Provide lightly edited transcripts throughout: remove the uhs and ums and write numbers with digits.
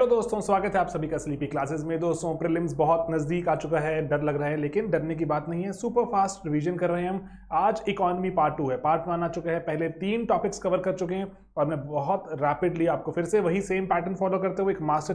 Hello दोस्तों, स्वागत है आप सभी का स्लीपी क्लासेस में। दोस्तों प्रीलिम्स बहुत नजदीक आ चुका है, डर लग रहा है, लेकिन डरने की बात नहीं है। सुपर फास्ट रिवीजन कर रहे हैं हम। आज इकोनॉमी पार्ट 2 है, पार्ट 1 आ चुका है। पहले 3 टॉपिक्स कवर कर चुके हैं और मैं बहुत रैपिडली आपको फिर से वही सेम पैटर्न फॉलो करते हुए एक मास्टर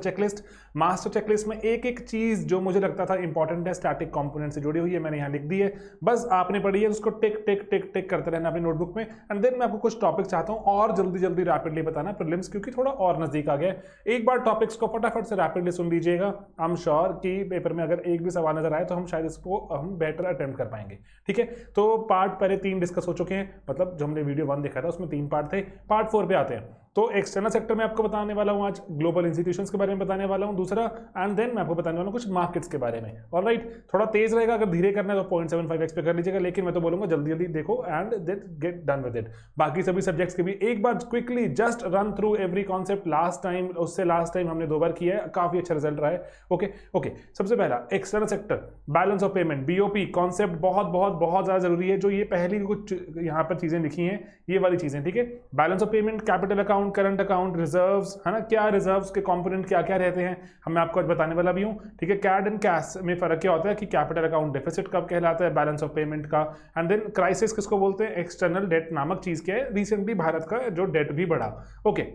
चेकलिस्ट में एक एक चीज जो मुझे लगता था इंपॉर्टेंट है स्टैटिक कंपोनेंट से जुड़ी हुई है, मैंने यहाँ लिख दी है। बस आपने पढ़ी है, उसको टिक टिक टिक टिक करते रहना अपनी नोटबुक में। एंड देन मैं आपको कुछ टॉपिक चाहता हूँ और जल्दी जल्दी रैपिडली बताना प्रीलिम्स, क्योंकि थोड़ा और नजदीक आ गया है। एक बार टॉपिक्स को फटाफट से रैपिडली सुन लीजिएगा। आई एम श्योर कि पेपर में अगर एक भी सवाल नजर आए तो हम शायद इसको बेटर अटेम्प्ट कर पाएंगे। ठीक है, तो पार्ट पहले 3 डिस्कस हो चुके हैं, मतलब जो हमने वीडियो 1 देखा था उसमें 3 पार्ट थे। पार्ट 4 पे आते हैं। तो एक्सटर्नल सेक्टर में आपको बताने वाला हूं, आज ग्लोबल इंस्टीट्यूशंस के बारे में बताने वाला हूं दूसरा, एंड देन मैं आपको बताने वाला हूं कुछ मार्केट्स के बारे में। ऑलराइट, थोड़ा तेज रहेगा, अगर धीरे करना है तो 0.75x पे कर लीजिएगा, लेकिन मैं तो बोलूंगा जल्दी जल्दी देखो and then get done with it. बाकी सभी सब्जेक्ट्स के भी एक बार quickly just run through every concept. Last time हमने 2 बार किया है, काफी अच्छा रिजल्ट रहा है। ओके, सबसे पहला external sector, balance of payment, BOP concept बहुत बहुत बहुत ज्यादा जरूरी है। जो ये पहली कुछ यहाँ पर चीजें लिखी हैं, ये वाली चीजें, ठीक है। Balance of payment, capital account, current account, reserves, है ना, क्या रिजर्व्स के कंपोनेंट क्या क्या रहते हैं, मैं आपको आज बताने वाला भी हूं। ठीक है, कैड एंड कैश में फर्क क्या होता है, कि कैपिटल अकाउंट डेफिसिट कब कहलाता है, बैलेंस ऑफ पेमेंट का। एंड देन क्राइसिस किसको बोलते हैं, एक्सटर्नल डेट नामक चीज क्या है, रिसेंटली भारत का जो डेट भी बढ़ा। ओके,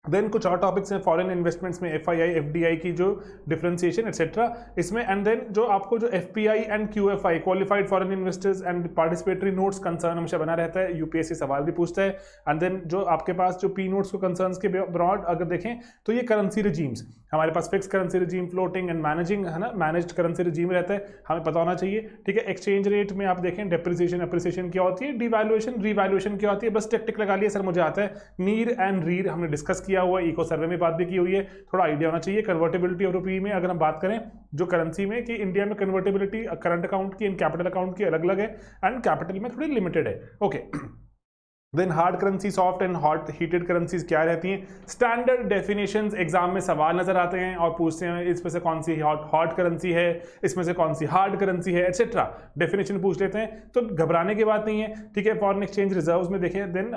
देन कुछ और टॉपिक्स हैं, फॉरेन इन्वेस्टमेंट्स में एफआईआई एफडीआई की जो डिफरेंशिएशन एटसेट्रा इसमें। एंड देन जो आपको जो FPI and QFI, qualified foreign investors and participatory notes concern हमेशा बना रहता है, यूपीएससी सवाल भी पूछता है। एंड देन जो आपके पास जो पी नोट्स को कंसर्न्स के ब्रॉड अगर देखें तो ये करेंसी रिजीम्स, हमारे पास fix currency regime, floating and managing, है ना, मैनेज्ड करेंसी रिजीम रहता है, हमें पता होना चाहिए। ठीक है, एक्सचेंज रेट में आप देखें डेप्रिसिएशन अप्रिसिएशन क्या होती है, डिवैल्यूएशन रिवैल्यूएशन क्या होती है, बस टिक टिक लगा लिया सर मुझे आता है। नीर एंड रीर हमने डिस्कस किया हुआ है, इको सर्वे में बात भी की हुई है, थोड़ा आइडिया होना चाहिए। कन्वर्टेबिलिटी ऑफ रुपी में अगर हम बात करें जो करेंसी में, कि इंडिया में कन्वर्टेबिलिटी करंट अकाउंट की एंड कैपिटल अकाउंट की अलग अलग है, एंड कैपिटल में थोड़ी लिमिटेड है। Okay, then hard currency, soft and hot heated currencies क्या रहती हैं, स्टैंडर्ड डेफिनेशंस एग्जाम में सवाल नजर आते हैं और पूछते हैं इसमें से कौन सी हॉट करेंसी है, इसमें से कौन सी हार्ड करेंसी है, एटसेट्रा डेफिनेशन पूछ लेते हैं, तो घबराने की बात नहीं है। ठीक है, फॉरेन एक्सचेंज रिजर्व्स में देखें, then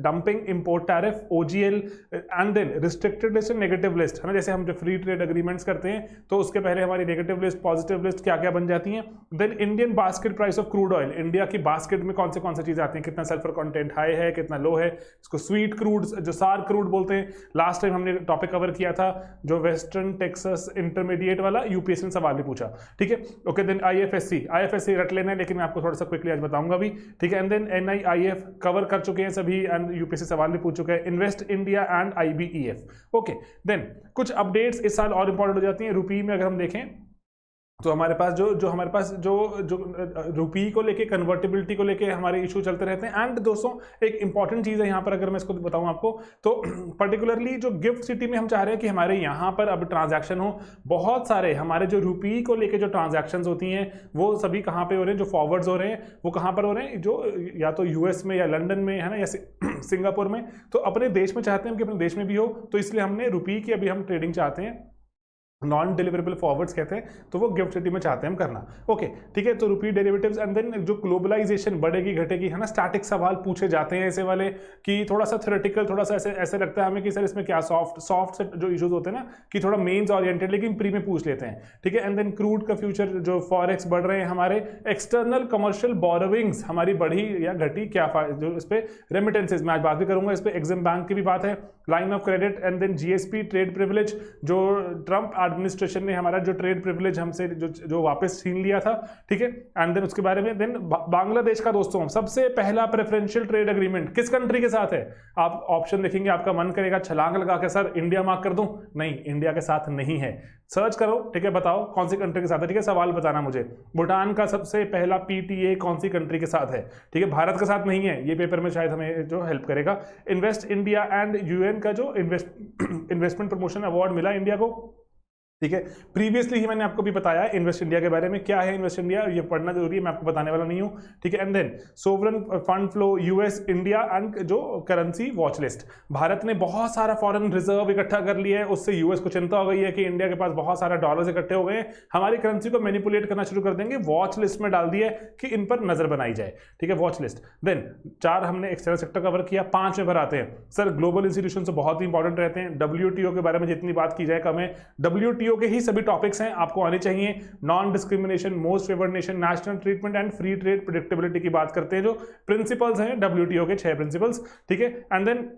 dumping, import tariff, OGL, and then restricted list and negative list, है ना, जैसे हम जो फ्री ट्रेड एग्रीमेंट्स करते हैं तो उसके पहले हमारी नेगेटिव लिस्ट, पॉजिटिव लिस्ट क्या क्या बन जाती हैं। Then Indian basket price of crude oil, India की बास्केट में कौन से चीज आती है, कितना सल्फर कंटेंट हाई है, कितना लो है, इसको स्वीट क्रूड जो सार क्रूड बोलते हैं। लास्ट टाइम हमने टॉपिक कवर किया था जो वेस्टर्न टेक्सास इंटरमीडिएट वाला, यूपीएससी ने सवाल भी पूछा। ठीक है, ओके, देन आईएफएससी रट लेना है, लेकिन मैं आपको थोड़ा सा क्विकली आज बताऊंगा भी। ठीक है, एंड देन एनआईआईएफ कवर कर चुके हैं सभी, एंड यूपीएससी सवाल भी पूछ चुका है, invest India and IBEF. Okay, then कुछ अपडेट्स इस साल और इंपॉर्टेंट हो जाती हैं। रुपी में अगर हम देखें तो हमारे पास जो रुपी को लेके, कन्वर्टेबिलिटी को लेके हमारे इशू चलते रहते हैं। एंड दोस्तों एक इंपॉर्टेंट चीज है यहाँ पर, अगर मैं इसको बताऊं आपको, तो पर्टिकुलरली जो गिफ्ट सिटी में हम चाह रहे हैं कि हमारे यहाँ पर अब ट्रांजैक्शन हो, बहुत सारे हमारे जो रुपी को लेके जो ट्रांजैक्शंस होती हैं वो सभी कहाँ पे हो रहे हैं, जो फॉरवर्ड्स हो रहे हैं वो कहाँ पर हो रहे हैं, जो या तो यूएस में या लंदन में, है ना, या सिंगापुर में। तो अपने देश में चाहते हैं कि अपने देश में भी हो, तो इसलिए हमने रुपी की अभी हम ट्रेडिंग चाहते हैं, नॉन डिलीवरेबल फॉरवर्ड्स कहते हैं, तो वो गिफ्ट सिटी में चाहते हैं हम करना। ओके, ठीक है, तो रुपी डेरिवेटिव्स। एंड देन जो ग्लोबलाइजेशन बढ़ेगी घटेगी, है ना, स्टैटिक सवाल पूछे जाते हैं ऐसे वाले, कि थोड़ा सा थ्योरेटिकल, थोड़ा सा ऐसे लगता है हमें कि सर इसमें क्या सॉफ्ट से जो इश्यूज होते हैं ना, कि थोड़ा मेंस ओरिएंटेड, लेकिन प्री में पूछ लेते हैं। ठीक है, एंड देन क्रूड का फ्यूचर, जो फॉरेक्स बढ़ रहे हैं हमारे, एक्सटर्नल कमर्शियल बोरोविंग्स हमारी बढ़ी या घटी, क्या जो इस पे रेमिटेंसेज मैं आज बात भी करूंगा, इस पे एग्जिम बैंक की भी बात है, line of credit, and then GSP, trade privilege, जो ट्रंप एडमिनिस्ट्रेशन ने हमारा जो ट्रेड प्रिविलेज हमसे जो वापस छीन लिया था। ठीक है, एंड देन उसके बारे में, देन बांग्लादेश का दोस्तों सबसे पहला प्रेफरेंशियल ट्रेड एग्रीमेंट किस कंट्री के साथ है, आप ऑप्शन देखेंगे, आपका मन करेगा छलांग लगा के सर इंडिया मार्क कर दूं, नहीं, इंडिया के साथ नहीं है, सर्च करो। ठीक है, बताओ कौन सी कंट्री के साथ है। ठीक है, सवाल बताना मुझे। भूटान का सबसे पहला पीटीए कौन सी कंट्री के साथ है, ठीक है, भारत के साथ नहीं है, ये पेपर में शायद हमें जो हेल्प करेगा। इन्वेस्ट इंडिया एंड यूएन का जो इन्वेस्टमेंट प्रमोशन अवार्ड मिला इंडिया को, ठीक है। प्रीवियसली ही मैंने आपको भी बताया इन्वेस्ट इंडिया के बारे में। क्या है इन्वेस्ट इंडिया, ये पढ़ना जरूरी है, मैं आपको बताने वाला नहीं हूं, ठीक है। And then sovereign fund flow, US India and जो करेंसी वॉच लिस्ट। भारत ने बहुत सारा फॉरेन रिजर्व इकट्ठा कर लिया है, उससे यूएस को चिंता हो गई है कि इंडिया के पास बहुत सारा डॉलर्स इकट्ठे हो गए हैं, हमारी करेंसी को मैनिपुलेट करना शुरू कर देंगे, वॉच लिस्ट में डाल दिया है कि इन पर नजर बनाई जाए, ठीक है, वॉच लिस्ट। देन 4 हमने एक्सटर्नल सेक्टर कवर किया, 5 में भराते हैं सर ग्लोबल इंस्टीट्यूशन बहुत ही इंपॉर्टेंट रहते हैं। डब्ल्यूटीओ के बारे में जितनी बात की जाए कम है। डब्ल्यूटीओ के ही सभी टॉपिक्स हैं, आपको आने चाहिए। Non discrimination, most favoured nation, national treatment and free trade, predictability की बात करते हैं, जो प्रिंसिपल्स हैं डब्ल्यूटीओ के 6 प्रिंसिपल्स, ठीक है। And then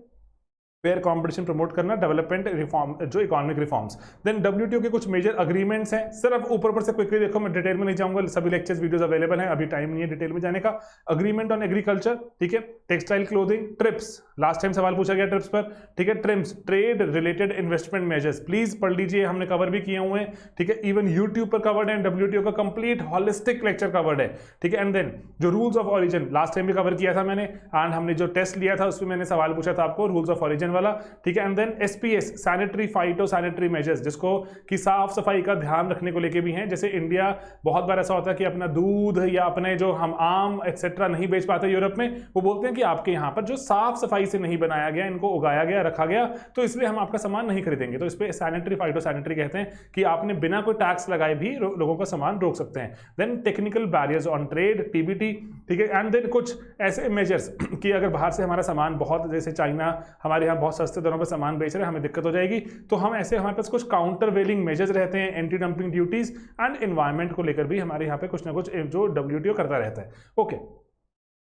fair competition promote करना, डेवलपमेंट रिफॉर्म, जो इकोनॉमिक रिफॉर्म्स। देन डब्ल्यूटीओ के कुछ मेजर अग्रीमेंट्स हैं, सिर्फ ऊपर से क्विकली देखो, मैं डिटेल में नहीं जाऊंगा, सभी लेक्चर्स वीडियोस अवेलेबल हैं, अभी टाइम नहीं है डिटेल में जाने का। अग्रीमेंट ऑन एग्रीकल्चर, ठीक है, textile clothing, trips, last time सवाल पूछा गया ट्रिप्स पर, ठीक है। TRIMS, trade related investment measures, please पढ़ लीजिए, हमने कवर भी किए हुए हैं, ठीक है। इवन यूट्यूब पर कवर्ड है, डब्ल्यूटीओ का कंप्लीट हॉलिस्टिक लेक्चर कवर्ड है, ठीक है। एंड देन जो rules of origin, last time भी कवर किया था मैंने, एंड हमने जो टेस्ट लिया था उसमें मैंने सवाल पूछा था आपको रूल्स ऑफ ऑरिजिन वाला, ठीक है। And then SPS, sanitary phytosanitary measures, जिसको कि साफ सफाई का ध्यान रखने को लेके भी हैं। जैसे इंडिया बहुत बार ऐसा होता है कि अपना दूध या अपने जो हम आम एक्सेट्रा नहीं बेच पाते यूरोप में, वो बोलते हैं कि आपके यहाँ पर जो साफ सफाई से नहीं बनाया गया, इनको उगाया गया, रखा गया, तो इसलिए हम आपका सामान नहीं खरीदेंगे। तो इस पे सैनिटरी फाइटो सैनिटरी कहते हैं कि आपने बिना कोई टैक्स लगाए भी लोगों का सामान रोक सकते हैं। Then technical barriers on trade, TBT, ठीक है। एंड देन कुछ ऐसे मेजर्स कि अगर बाहर से हमारा सामान बहुत, जैसे चाइना हमारे यहाँ बहुत सस्ते दरों पर सामान बेच रहे हैं, हमें दिक्कत हो जाएगी, तो हम ऐसे, हमारे पास कुछ काउंटर वेलिंग मेजर्स रहते हैं, anti dumping duties and environment को लेकर भी हमारे यहाँ पे कुछ ना कुछ जो डब्ल्यूटीओ करता रहता है, okay.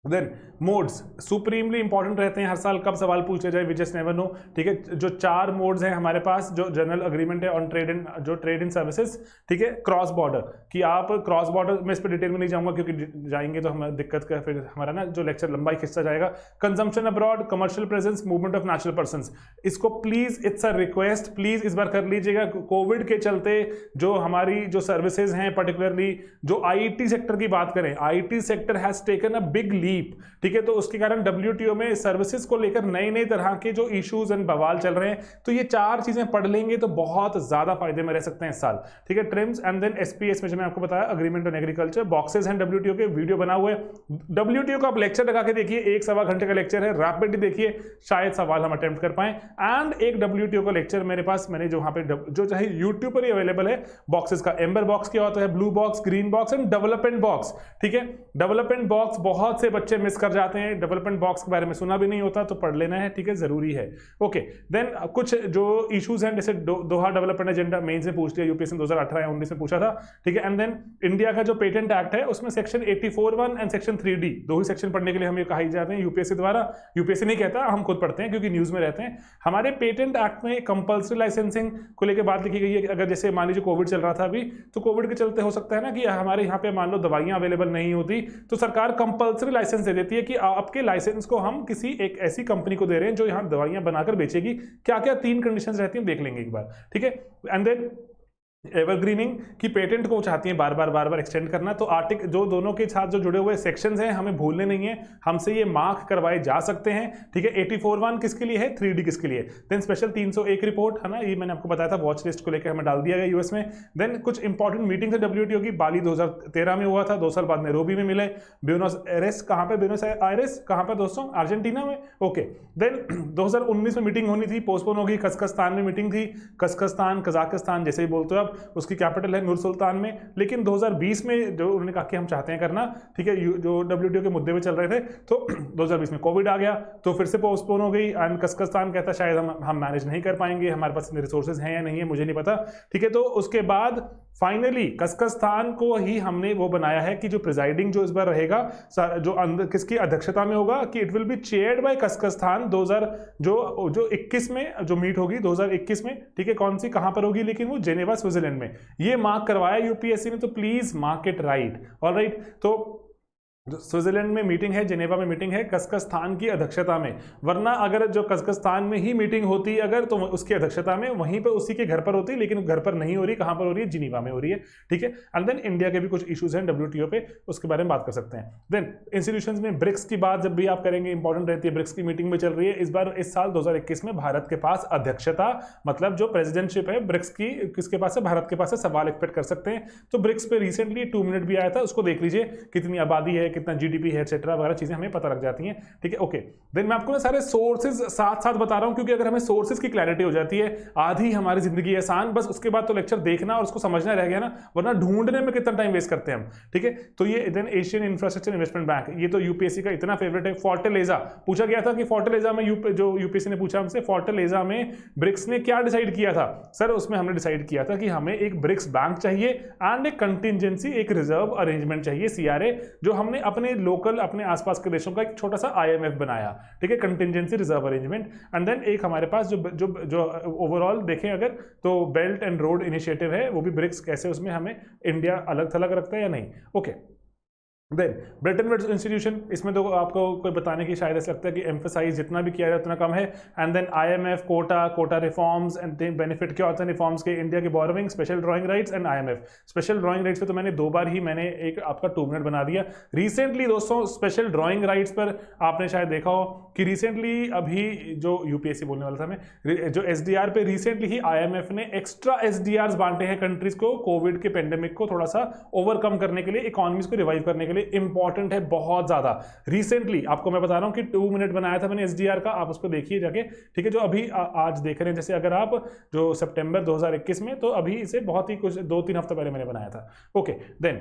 Then modes supremely important रहते हैं, हर साल कब सवाल पूछे जाए वी जस्ट नेवर नो, ठीक है। जो 4 मोड्स हैं हमारे पास, जो जनरल अग्रीमेंट है ऑन ट्रेड इन, जो ट्रेड इन सर्विसेज, ठीक है। क्रॉस बॉर्डर, कि आप क्रॉस बॉर्डर, मैं इस पर डिटेल में नहीं जाऊंगा क्योंकि जाएंगे तो हमें दिक्कत का, फिर हमारा ना जो लेक्चर लंबा ही खिंचता जाएगा। Consumption abroad, commercial presence, movement of natural persons, इसको please, it's a request, please इस बार कर लीजिएगा। कोविड के चलते जो हमारी जो सर्विसेज हैं, पर्टिकुलरली जो आईटी सेक्टर की बात करें, IT sector has taken a big leap, ठीक है। तो उसके कारण डब्ल्यूटीओ में सर्विसेज को लेकर नए नए तरह के जो इश्यूज एंड बवाल चल रहे हैं, तो ये 4 चीजें पढ़ लेंगे तो बहुत ज्यादा फायदे में रह सकते हैं इस साल, ठीक है। ट्रिम्स एंड देन एसपीएस में जो मैं आपको बताया, अग्रीमेंट ऑन एग्रीकल्चर, बॉक्सेस हैं डब्ल्यूटीओ के, वीडियो बना हुआ है। डब्ल्यूटीओ का आप लेक्चर लगा के देखिए, 1-1.25 घंटे का लेक्चर है, रैपिडली देखिए, शायद सवाल हम अटेम्प्ट कर पाए। एंड एक डब्ल्यूटीओ का लेक्चर मेरे पास, मैंने जो वहां पे जो चाहे यूट्यूब पर ही अवेलेबल है, बॉक्सेस का, एम्बर बॉक्स क्या होता है, blue box, green box and development box, ठीक है। डेवलपमेंट बॉक्स बहुत से बच्चे मिस कर जाते हैं, डेवलपमेंट बॉक्स के बारे में सुना भी नहीं होता, तो पढ़ लेना है, ठीक है, जरूरी है, ओके। देन कुछ जो इश्यूज हैं, जैसे दोहा डेवलपमेंट एजेंडा मेंस में पूछ लिया, यूपीएससी 2018 या 19 में पूछा था, ठीक है। एंड देन इंडिया का जो पेटेंट एक्ट है, उसमें section 84(1) and section 3D, 2 he section पढ़ने के लिए हमें कहा जाते हैं यूपीएससी द्वारा। यूपीएससी नहीं कहता, हम खुद पढ़ते हैं क्योंकि न्यूज में रहते हैं। हमारे पेटेंट एक्ट में कंपल्सरी लाइसेंसिंग को लेकर बात लिखी गई है कि अगर जैसे मान लीजिए कोविड चल रहा था अभी, तो कोविड के चलते हो सकता है ना कि हमारे यहाँ पे मान लो दवाइयां अवेलेबल नहीं होती, तो सरकार कंपल्सरी लाइसेंस दे देती है कि आपके लाइसेंस को हम किसी एक ऐसी कंपनी को दे रहे हैं जो यहां दवाइयां बनाकर बेचेगी। क्या क्या 3 कंडीशंस रहती हैं देख लेंगे एक बार, ठीक है। एंड देन एवरग्रीनिंग की पेटेंट को चाहती है बार बार एक्सटेंड करना, तो आर्टिकल जो दोनों के साथ जो जुड़े हुए सेक्शंस हैं हमें भूलने नहीं है, हमसे ये मार्क करवाए जा सकते हैं, ठीक है। 84(1) किसके लिए है, 3D किसके लिए। देन स्पेशल 301 रिपोर्ट है ना, ये मैंने आपको बताया था, वॉच लिस्ट को लेकर हमें डाल दिया गया यूएस में। देन कुछ इंपॉर्टेंट मीटिंग है डब्ल्यूटीओ की, बाली 2013 में हुआ था, 2 साल बाद नैरोबी में मिले, ब्यूनोस एयरेस, कहाँ पे ब्यूनोस आयरेस, कहाँ पे दोस्तों, अर्जेंटीना में, ओके। देन 2019 में मीटिंग होनी थी, पोस्टपोन हो गई, कज़ाकिस्तान में मीटिंग थी, कज़ाकिस्तान कज़ाकिस्तान जैसे ही बोलते हो आप, उसकी कैपिटल है नूर सुल्तान में। लेकिन 2020 में जो उन्होंने कहा कि हम चाहते हैं करना, ठीक है, जो डब्ल्यूटीओ के मुद्दे पे चल रहे थे, तो 2020 में कोविड आ गया, तो फिर से पोस्टपोन हो गई। एंड कज़ाकिस्तान कहता शायद हम मैनेज नहीं कर पाएंगे, हमारे पास रिसोर्सेज हैं या नहीं है मुझे नहीं पता, ठीक है। तो उसके बाद फाइनली कज़ाकिस्तान को ही हमने वो बनाया है कि जो प्रिजाइडिंग जो इस बार रहेगा, जो अंदर किसकी अध्यक्षता में होगा, कि it will be chaired by Kazakhstan. 2021 में जो मीट होगी 2021 में, ठीक है, कौन सी कहां पर होगी, लेकिन वो जेनेवा स्विट्जरलैंड में। ये मार्क करवाया यूपीएससी ने, तो please mark it right, alright. तो स्विट्जरलैंड में मीटिंग है, जेनेवा में मीटिंग है, कज़ाकिस्तान की अध्यक्षता में। वरना अगर जो कज़ाकिस्तान में ही मीटिंग होती अगर, तो उसकी अध्यक्षता में वहीं पर उसी के घर पर होती, लेकिन घर पर नहीं हो रही। कहां पर हो रही है? जिनीवा में हो रही है, ठीक है। एंड देन इंडिया के भी कुछ इश्यूज हैं WTO पे, उसके बारे में बात कर सकते हैं। देन इंस्टीट्यूशंस में ब्रिक्स की बात जब भी आप करेंगे इंपॉर्टेंट रहती है। ब्रिक्स की मीटिंग में चल रही है इस साल 2021 में भारत के पास अध्यक्षता, मतलब जो प्रेसिडेंटशिप है ब्रिक्स की, किसके पास है? भारत के पास है। सवाल एक्सपेक्ट कर सकते हैं। तो ब्रिक्स पे रिसेंटली 2 मिनट भी आया था, उसको देख लीजिए, कितनी आबादी है, कितना GDP है, एक्सेट्रा वगैरह चीजें हमें पता लग जाती हैं, ठीक है। ओके, देन मैं आपको ना सारे सोर्सेज साथ साथ बता रहा हूं, क्योंकि अगर हमें सोर्सेज की क्लैरिटी हो जाती है, आधी हमारी जिंदगी आसान। बस उसके बाद तो लेक्चर देखना और उसको समझना रह गया ना, वरना ढूंढने में कितना टाइम वेस्ट करते हैं हम, ठीक है। तो ये then Asian infrastructure investment bank, ये तो यूपीएससी का इतना फेवरेट है। फोर्टलेजा पूछा गया था कि फोर्टलेजा में जो यूपीएससी ने पूछा हमसे, फोर्टलेजा में ब्रिक्स ने क्या डिसाइड किया था? सर उसमें हमने डिसाइड किया था कि हमें एक ब्रिक्स बैंक चाहिए एंड एक कंटिजेंसी, एक रिजर्व अरेंजमेंट चाहिए, CRA, जो हमने अपने लोकल, अपने आसपास के देशों का एक छोटा सा IMF बनाया, ठीक है, contingency reserve arrangement. And then एक हमारे पास जो ओवरऑल देखें अगर, तो बेल्ट एंड रोड इनिशिएटिव है, वो भी ब्रिक्स कैसे, उसमें हमें इंडिया अलग थलग रखता है या नहीं। Okay, then Bretton Woods institution, इसमें तो आपको कोई बताने की शायद ऐसा लगता है कि एम्फेसाइज जितना भी किया जाए उतना कम है। And then IMF, quota reforms and benefit क्या होता है रिफॉर्म्स के, इंडिया के borrowing, special drawing rights and IMF। Special drawing rights पे तो मैंने 2 बार ही मैंने एक आपका 2 मिनट बना दिया रिसेंटली। दोस्तों स्पेशल ड्राइंग राइट्स पर आपने शायद देखा हो कि रिसेंटली अभी जो यूपीएससी बोलने वाला था मैं, जो SDR पे रिसेंटली ही IMF ने एक्स्ट्रा SDRs बांटे हैं कंट्रीज को, कोविड के पेंडेमिक को थोड़ा सा ओवरकम करने के लिए, इकोनॉमीज को रिवाइव करने के लिए। इंपॉर्टेंट है बहुत ज्यादा। रिसेंटली आपको मैं बता रहा हूं कि 2 मिनट बनाया था मैंने SDR का, आप उसको देखिए जाके, ठीक है। जो अभी आज देख रहे हैं, जैसे अगर आप जो सितंबर 2021 में, तो अभी इसे बहुत ही कुछ 2-3 हफ्ते पहले मैंने बनाया था। ओके, देन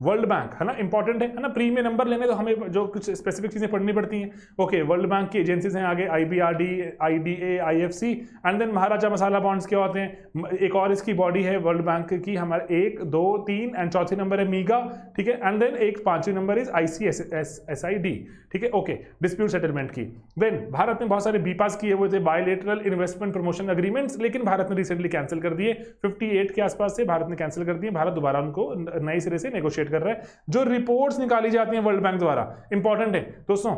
वर्ल्ड बैंक है ना, इंपॉर्टेंट है ना। प्री में नंबर लेने तो हमें जो कुछ स्पेसिफिक चीजें पढ़नी पड़ती हैं। ओके, वर्ल्ड बैंक की एजेंसीज हैं आगे, IBRD, IDA, IFC। And then Maharaja masala bonds क्या होते हैं? एक और इसकी बॉडी है वर्ल्ड बैंक की, हमारे 1, 2, 3 एंड चौथी नंबर है मीगा, ठीक है। एंड देन एक 5वीं नंबर इज ICSID, ठीक है। ओके, डिस्प्यूट सेटलमेंट की। देन भारत ने बहुत सारे बीपास किए हुए थे, बायलैटरल इन्वेस्टमेंट प्रमोशन एग्रीमेंट्स, लेकिन भारत ने रिसेंटली कैंसिल कर दिए। 58 के आसपास से भारत ने कैंसिल कर दिए। भारत दोबारा उनको नए सिरे से नेगोशिएट कर रहा है। जो रिपोर्ट्स निकाली जाती हैं वर्ल्ड बैंक द्वारा, इंपॉर्टेंट है दोस्तों,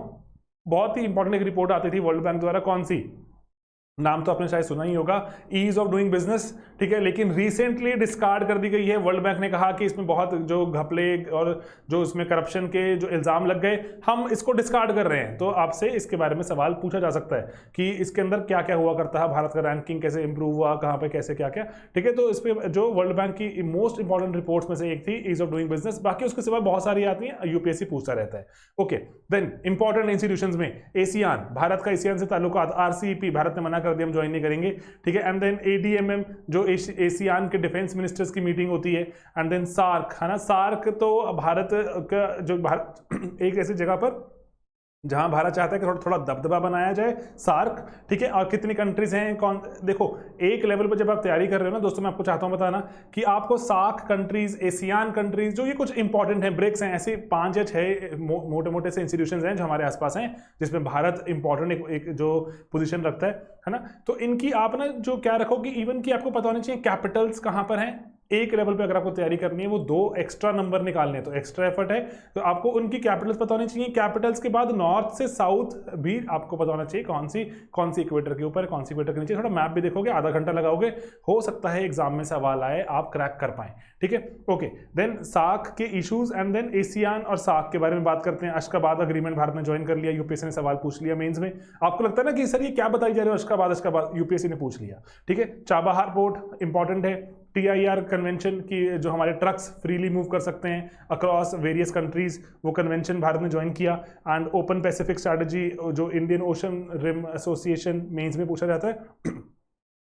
बहुत ही इंपॉर्टेंट एक रिपोर्ट आती थी वर्ल्ड बैंक द्वारा, कौन सी? नाम तो आपने शायद सुना ही होगा, ईज ऑफ डूइंग बिजनेस, ठीक है। लेकिन रिसेंटली डिस्कार्ड कर दी गई है। वर्ल्ड बैंक ने कहा कि इसमें बहुत जो घपले और जो इसमें करप्शन के जो इल्जाम लग गए, हम इसको डिस्कार्ड कर रहे हैं। तो आपसे इसके बारे में सवाल पूछा जा सकता है कि इसके अंदर क्या क्या हुआ करता है, भारत का रैंकिंग कैसे इंप्रूव हुआ, कहाँ पे कैसे क्या क्या, ठीक है। तो इस पर जो वर्ल्ड बैंक की मोस्ट इंपॉर्टेंट रिपोर्ट्स में से एक थी ईज ऑफ डूइंग बिजनेस। बाकी उसके सिवा बहुत सारी आती हैं, यूपीएससी पूछता रहता है। ओके, देन इंपॉर्टेंट इंस्टीट्यूशंस में एशियान, भारत का एशियान से ताल्लुकात, RCEP भारत ने मना कर दिया, हम ज्वाइन नहीं करेंगे, ठीक है। एंड देन ADMM जो एशियान के डिफेंस मिनिस्टर्स की मीटिंग होती है। एंड देन सार्क है ना, सार्क तो भारत का जो भारत एक ऐसी जगह पर जहां भारत चाहता है कि थोड़ा दबदबा बनाया जाए, सार्क, ठीक है। और कितनी कंट्रीज हैं, कौन, देखो एक लेवल पर जब आप तैयारी कर रहे हो ना दोस्तों, मैं आपको चाहता हूं बताना कि आपको सार्क कंट्रीज, एशियान कंट्रीज, जो ये कुछ इंपॉर्टेंट है, ब्रिक्स हैं, ऐसे 5 या 6 मोटे मोटे से इंस्टीट्यूशंस हैं जो हमारे आसपास हैं, जिसमें भारत इंपॉर्टेंट एक जो पोजीशन रखता है ना। तो इनकी आप ना जो क्या रखो कि इवन की आपको पता होना चाहिए कैपिटल्स कहां पर हैं। एक लेवल पे अगर आपको तैयारी करनी है, वो 2 एक्स्ट्रा नंबर निकालने, तो एक्स्ट्रा एफर्ट है, तो आपको उनकी कैपिटल्स पता होनी चाहिए। कैपिटल्स के बाद नॉर्थ से साउथ भी आपको पता होना चाहिए, कौन सी इक्वेटर के ऊपर, कौन सी इक्वेटर के नीचे। थोड़ा मैप भी देखोगे, आधा घंटा लगाओगे, हो सकता है एग्जाम में सवाल आए, आप क्रैक कर पाए, ठीक है। ओके, देन सार्क के इश्यूज एंड देन एशियान और सार्क के बारे में बात करते हैं। अशकाबाद अग्रीमेंट भारत ने ज्वाइन कर लिया, यूपीएससी ने सवाल पूछ लिया मेंस में। आपको लगता है ना कि सर ये क्या बताई जा रही है, अशकाबाद यूपीएससी ने पूछ लिया, ठीक है। चाबहार पोर्ट इंपॉर्टेंट है। TIR कन्वेंशन की जो हमारे ट्रक्स फ्रीली मूव कर सकते हैं अक्रॉस वेरियस कंट्रीज, वो कन्वेंशन भारत ने ज्वाइन किया। एंड ओपन पैसिफिक स्ट्रैटेजी जो Indian Ocean Rim Association mains में पूछा जाता है।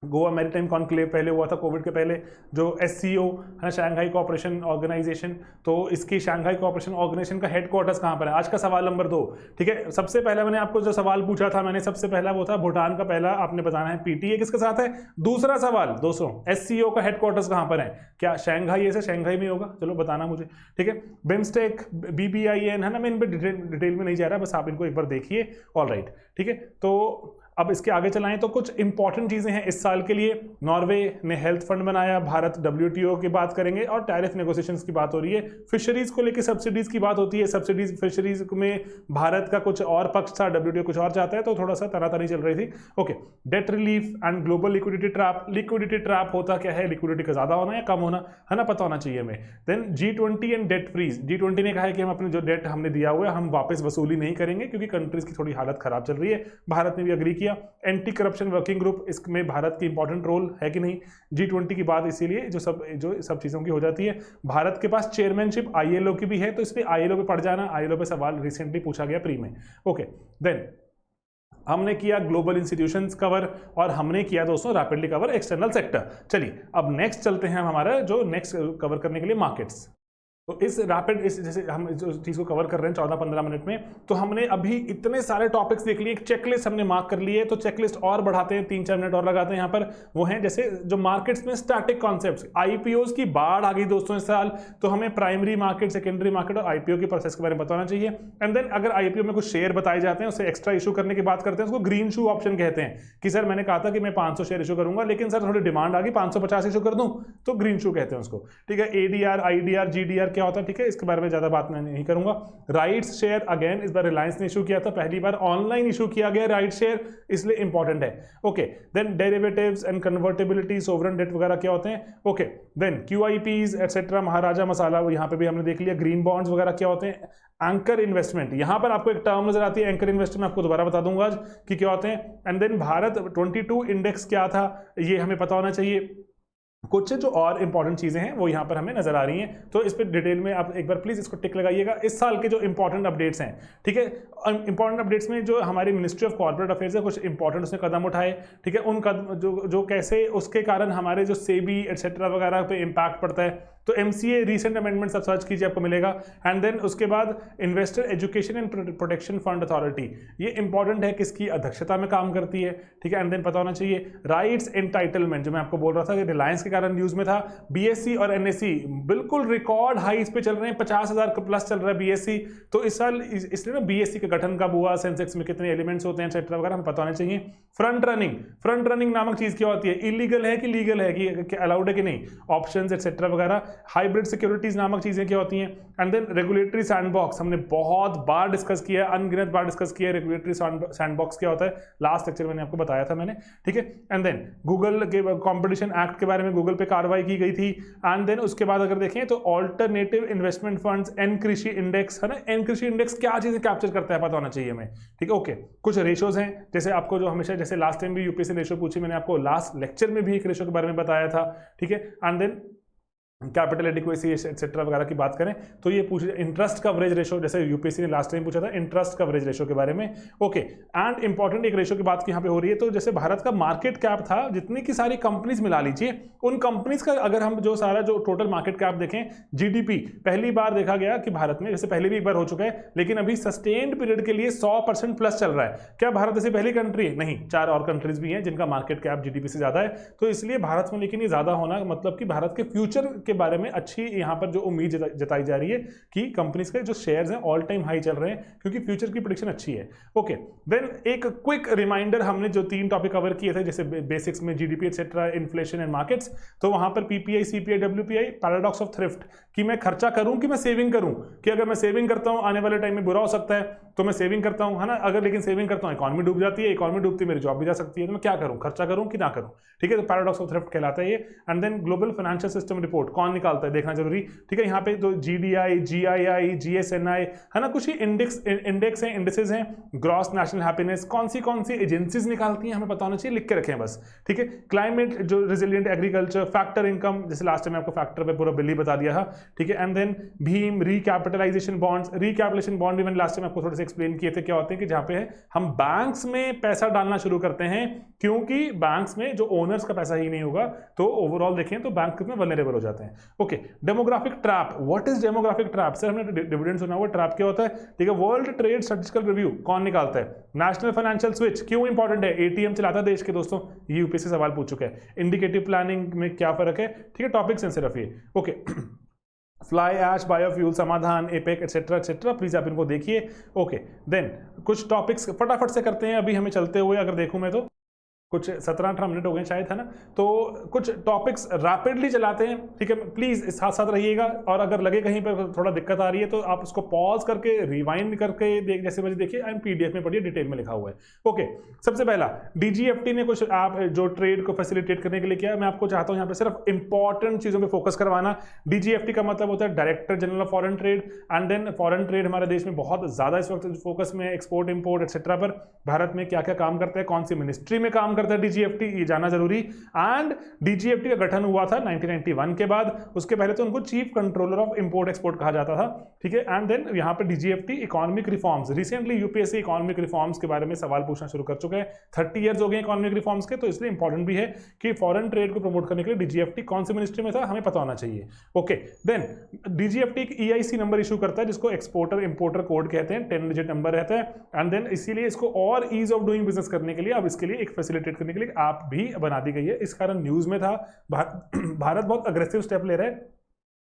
गोवा मैरीटाइम कॉन्क्लेव पहले हुआ था कोविड के पहले, जो SCO है ना, शंघाई कोऑपरेशन ऑर्गेनाइजेशन, तो इसकी शंघाई कोऑपरेशन ऑर्गेनाइजेशन का हेडक्वार्टर्स कहाँ पर है। आज का सवाल नंबर 2, ठीक है। सबसे पहले मैंने आपको जो सवाल पूछा था, मैंने सबसे पहला वो था भूटान का, पहला आपने बताना है PTA किसके साथ है। दूसरा सवाल दोस्तों, SCO का हेडक्वार्टर्स कहाँ पर है, क्या शंघाई ऐसे शंघाई में होगा, चलो बताना मुझे, ठीक है। बिम्स्टेक, BBIN है ना, मैं इन पर डिटेल में नहीं जा रहा, बस आप इनको एक बार देखिए, ऑल राइट, ठीक है। तो अब इसके आगे चलाएं तो कुछ इंपॉर्टेंट चीजें हैं इस साल के लिए। नॉर्वे ने हेल्थ फंड बनाया, भारत WTO की बात करेंगे और टैरिफ नेगोशिएशंस की बात हो रही है। फिशरीज को लेकर सब्सिडीज की बात होती है, सब्सिडीज फिशरीज में भारत का कुछ और पक्ष था, WTO कुछ और चाहता है, तो थोड़ा सा तनातनी चल रही थी। Okay, debt relief and global liquidity trap. Liquidity trap होता क्या है, लिक्विडिटी का ज्यादा होना या कम होना, है ना, पता होना चाहिए हमें। Then G20 and date freeze. G20 ने कहा है कि हम अपने जो डेट हमने दिया हुआ है हम वापस वसूली नहीं करेंगे क्योंकि कंट्रीज की थोड़ी हालत खराब चल रही है, भारत ने भी अग्री किया। एंटी करप्शन वर्किंग ग्रुप, इसमें भारत की इंपॉर्टेंट रोल है कि नहीं G20 की बात, इसीलिए जो सब चीजों की हो जाती है। भारत के पास चेयरमैनशिप ILO की भी है, तो इसलिए ILO पे पढ़ जाना, ILO पे सवाल रिसेंटली पूछा गया प्री में। ओके, देन हमने किया ग्लोबल इंस्टीट्यूशंस कवर और हमने किया दोस्तों रैपिडली कवर एक्सटर्नल सेक्टर। चलिए अब नेक्स्ट चलते हैं, हमारा जो नेक्स्ट कवर करने के लिए मार्केट्स। तो इस रैपिड जैसे हम जो चीज़ को कवर कर रहे हैं 14-15 मिनट में, तो हमने अभी इतने सारे टॉपिक्स देख लिए, एक चेकलिस्ट हमने मार्क कर ली है, तो चेकलिस्ट और बढ़ाते हैं, 3-4 मिनट और लगाते हैं यहाँ पर। वो हैं जैसे जो मार्केट्स में स्टैटिक कॉन्सेप्ट्स, IPOs की बाढ़ आ गई दोस्तों इस साल, तो हमें प्राइमरी मार्केट, सेकेंडरी मार्केट और IPO के प्रोसेस के बारे में बताना चाहिए। एंड देन अगर IPO में कुछ शेयर बताए जाते हैं, उससे एक्स्ट्रा इशू करने की बात करते हैं, उसको ग्रीन शू ऑप्शन कहते हैं कि सर मैंने कहा था कि मैं 500 शेयर इशू करूंगा, लेकिन सर थोड़ी डिमांड आ गई 550 इशू कर दूं, तो ग्रीन शू कहते हैं उसको। ठीक है, ADR, IDR, GDR क्या होता है, ठीक है, इसके बारे में ज्यादा बात मैं नहीं करूंगा। राइट्स शेयर, अगेन इस बार रिलायंस ने इशू किया था, पहली बार ऑनलाइन इशू किया गया राइट शेयर, इसलिए इंपॉर्टेंट है। Okay, then derivatives and convertibility, sovereign debt वगैरह क्या होते हैं। Okay, then QIPs etcetera, Maharaja masala, वो यहाँ पे भी हमने देख लिया। ग्रीन बॉन्ड्स वगैरह क्या होते हैं। एंकर इन्वेस्टमेंट, यहां पर आपको एक टर्म नजर आती है एंकर इन्वेस्टमेंट, मैं आपको दोबारा बता दूंगा आज कि क्या होते हैं। एंड देन भारत 22 इंडेक्स क्या था, ये हमें पता होना चाहिए। कुछ जो और इंपॉर्टेंट चीजें हैं वो यहाँ पर हमें नजर आ रही हैं, तो इस पर डिटेल में आप एक बार प्लीज इसको टिक लगाइएगा। इस साल के जो इंपॉर्टेंट अपडेट्स हैं, ठीक है, इंपॉर्टेंट अपडेट्स में जो हमारी मिनिस्ट्री ऑफ कॉर्पोरेट अफेयर्स है, कुछ इंपॉर्टेंट उसने कदम उठाए, ठीक है, उन कदम जो कैसे उसके कारण हमारे जो सेबी एटसेट्रा वगैरह पे इम्पैक्ट पड़ता है, तो MCA रिसेंट अमेंडमेंट्स आप सर्च कीजिए, आपको मिलेगा। एंड देन उसके बाद investor education and protection fund authority, ये इंपॉर्टेंट है, किसकी अध्यक्षता में काम करती है, ठीक है। एंड देन पता होना चाहिए राइट्स एंटाइटलमेंट, जो मैं आपको बोल रहा था कि रिलायंस के कारण न्यूज में था। BSE और NSE बिल्कुल रिकॉर्ड हाइस पे चल रहे हैं, 50,000 प्लस चल रहा है BSE। तो इस साल इसलिए ना BSE का गठन कब हुआ, सेंसेक्स में कितने एलिमेंट्स होते हैं एक्सेट्रा वगैरह हमें पता होना चाहिए। फ्रंट रनिंग नामक चीज क्या होती है, इलीगल है कि लीगल है, कि अलाउड है कि नहीं, ऑप्शंस एक्सेट्रा वगैरह। हाइब्रिड सिक्योरिटीज नामक चीजें क्या होती हैं। एंड देन रेगुलेटरी सैंडबॉक्स, हमने बहुत बार डिस्कस किया, अनगिनत बार डिस्कस किया रेगुलेटरी सैंडबॉक्स क्या होता है, लास्ट लेक्चर मैंने आपको बताया था मैंने, ठीक है। एंड देन गूगल के कंपटीशन एक्ट के बारे में गूगल पे कार्रवाई की गई थी। एंड देन उसके बाद अगर देखें तो ऑल्टरनेटिव इन्वेस्टमेंट फंड्स, एनकृषि इंडेक्स, है ना, एनकृषि इंडेक्स क्या चीजें कैप्चर करता है पता होना चाहिए हमें, ठीक है। ओके, कुछ रेशोज हैं, जैसे आपको जो हमेशा, जैसे लास्ट टाइम भी UPSC रेशो पूछी, मैंने आपको लास्ट लेक्चर में भी एक रेशो के बारे में बताया था, ठीक है। And then capital adequacy etcetera वगैरह की बात करें तो ये पूछ इंटरेस्ट कवरेज रेशो, जैसे UPSC ने लास्ट टाइम पूछा था इंटरेस्ट कवरेज रेशो के बारे में। ओके, एंड इंपॉर्टेंट एक रेशो की बात यहाँ पे हो रही है, तो जैसे भारत का मार्केट कैप था, जितनी की सारी कंपनीज मिला लीजिए, उन कंपनीज का अगर हम जो सारा जो टोटल मार्केट कैप देखें, GDP पहली बार देखा गया कि भारत में, जैसे पहले भी एक बार हो चुका है, लेकिन अभी सस्टेन्ड पीरियड के लिए 100% प्लस चल रहा है। क्या भारत ऐसी पहली कंट्री है? नहीं, 4 और कंट्रीज भी हैं जिनका मार्केट कैप GDP से ज्यादा है, तो इसलिए भारत में लेकिन ये ज्यादा होना मतलब कि भारत के फ्यूचर के बारे में अच्छी यहां पर जो उम्मीद जताई जा रही है कि कंपनीज के जो शेयर्स हैं ऑल टाइम हाई चल रहे हैं, क्योंकि फ्यूचर की प्रेडिक्शन अच्छी है। ओके, देन एक क्विक रिमाइंडर, हमने जो 3 टॉपिक कवर किए थे, जैसे बेसिक्स में GDP etcetera, inflation and markets, तो वहां पर PPI, CPI, WPI, paradox of thrift, कि मैं खर्चा करूं कि मैं सेविंग करूं, कि अगर मैं सेविंग करता हूं आने वाले टाइम में बुरा हो सकता है, तो मैं सेविंग करता हूं, है ना, अगर लेकिन सेविंग करता हूं इकोनॉमी डूब जाती है, इकोनॉमी डूबती है मेरी जॉब भी जा सकती है, तो मैं क्या करूं, खर्चा करूं कि ना करूं, ठीक है। तो पैराडॉक्स ऑफ थ्रिफ्ट कहलाता है ये। And then global financial system report कौन निकालता है, देखना जरूरी, ठीक है। यहाँ पे तो GDI, GII, GSNI, है ना, कुछ ही इंडेक्स हैं, इंडेक्सेस हैं, ग्रॉस नेशनल हैप्पीनेस, कौन सी एजेंसीज निकालती हैं हमें पता होना चाहिए, लिख के रखें बस, ठीक है। क्लाइमेट, जो रेजिलिएंट एग्रीकल्चर, फैक्टर इनकम, जैसे लास्ट टाइम आपको फैक्टर पे पूरा बिल्ली बता दिया था, ठीक है। And then Bhim, recapitalisation bonds, recapitalisation bond भी मैंने लास्ट टाइम आपको थोड़े से एक्सप्लेन किए थे क्या होते हैं, कि जहां पे हम बैंक्स में पैसा डालना शुरू करते हैं, क्योंकि बैंक्स में जो ओनर्स का पैसा ही नहीं होगा, तो ओवरऑल देखें तो बैंक कितने वल्नरेबल हो जाते हैं। Okay, demographic trap, what is demographic trap, sir हमने डिविडेंड सुना हुआ, ट्रैप क्या होता है, ठीक है। वर्ल्ड ट्रेड स्टैटिस्टिकल रिव्यू कौन निकालता है, नेशनल फाइनेंशियल स्विच क्यों इंपॉर्टेंट है, ATM चलाता है देश के दोस्तों, ये UPSC सवाल पूछ चुका है। इंडिकेटिव प्लानिंग में क्या फर्क है, ठीक है, टॉपिक्स हैं सिर्फ ये। ओके फ्लाई ऐश, बायोफ्यूल, समाधान, एपेक एटसेट्रा एटसेट्रा, प्लीज आप इनको देखिए। ओके, देन कुछ टॉपिक्स फटाफट से करते हैं अभी हमें चलते हुए, अगर देखूं मैं तो कुछ 17-18 मिनट हो गए शायद, है ना। तो कुछ टॉपिक्स रैपिडली चलाते हैं, ठीक है, प्लीज साथ साथ रहिएगा। और अगर लगे कहीं पर थोड़ा दिक्कत आ रही है तो आप उसको पॉज करके रिवाइंड करके जैसे मुझे देखिए एंड पीडीएफ में पढ़िए, डिटेल में लिखा हुआ है। ओके, सबसे पहला डीजीएफटी ने कुछ आप जो ट्रेड को फैसिलिटेट करने के लिए किया, मैं आपको चाहता हूं यहाँ पे सिर्फ इंपॉर्टेंट चीजों पे फोकस करवाना। डीजीएफटी का मतलब होता है director general of foreign trade, and then foreign trade हमारे देश में बहुत ज्यादा इस वक्त फोकस में, एक्सपोर्ट इंपोर्ट एक्सेट्रा पर भारत में क्या क्या काम करता है, कौन सी मिनिस्ट्री में काम करता है डीजीएफटी, ये जाना जरूरी। एंड डीजीएफटी का गठन हुआ था 1991 के बाद, उसके पहले तो उनको chief controller of import export कहा जाता था, ठीक है। एंड देन यहाँ पे DGFT economic reforms, recently UPSC economic reforms के बारे में सवाल पूछना शुरू कर चुके हैं, 30 ईयर्स हो गए इकोनॉमिक रिफॉर्म्स के, तो इसलिए इंपॉर्टेंट भी है कि फॉरेन ट्रेड को प्रमोट करने के लिए डीजीएफटी कौन सी मिनिस्ट्री में था हमें पता होना चाहिए। ओके, देन डीजीएफटी एक ईआईसी नंबर इशू करता है जिसको एक्सपोर्टर इंपोर्टर कोड कहते हैं, 10 डिजिट नंबर रहता है। एंड देन इसीलिए इसको और ईज ऑफ डूइंग बिजनेस करने के लिए अब इसके लिए एक फैसिलिटेट करने के लिए आप भी बना दी गई है, इस कारण न्यूज में था। भारत बहुत अग्रेसिव स्टेप ले रहा है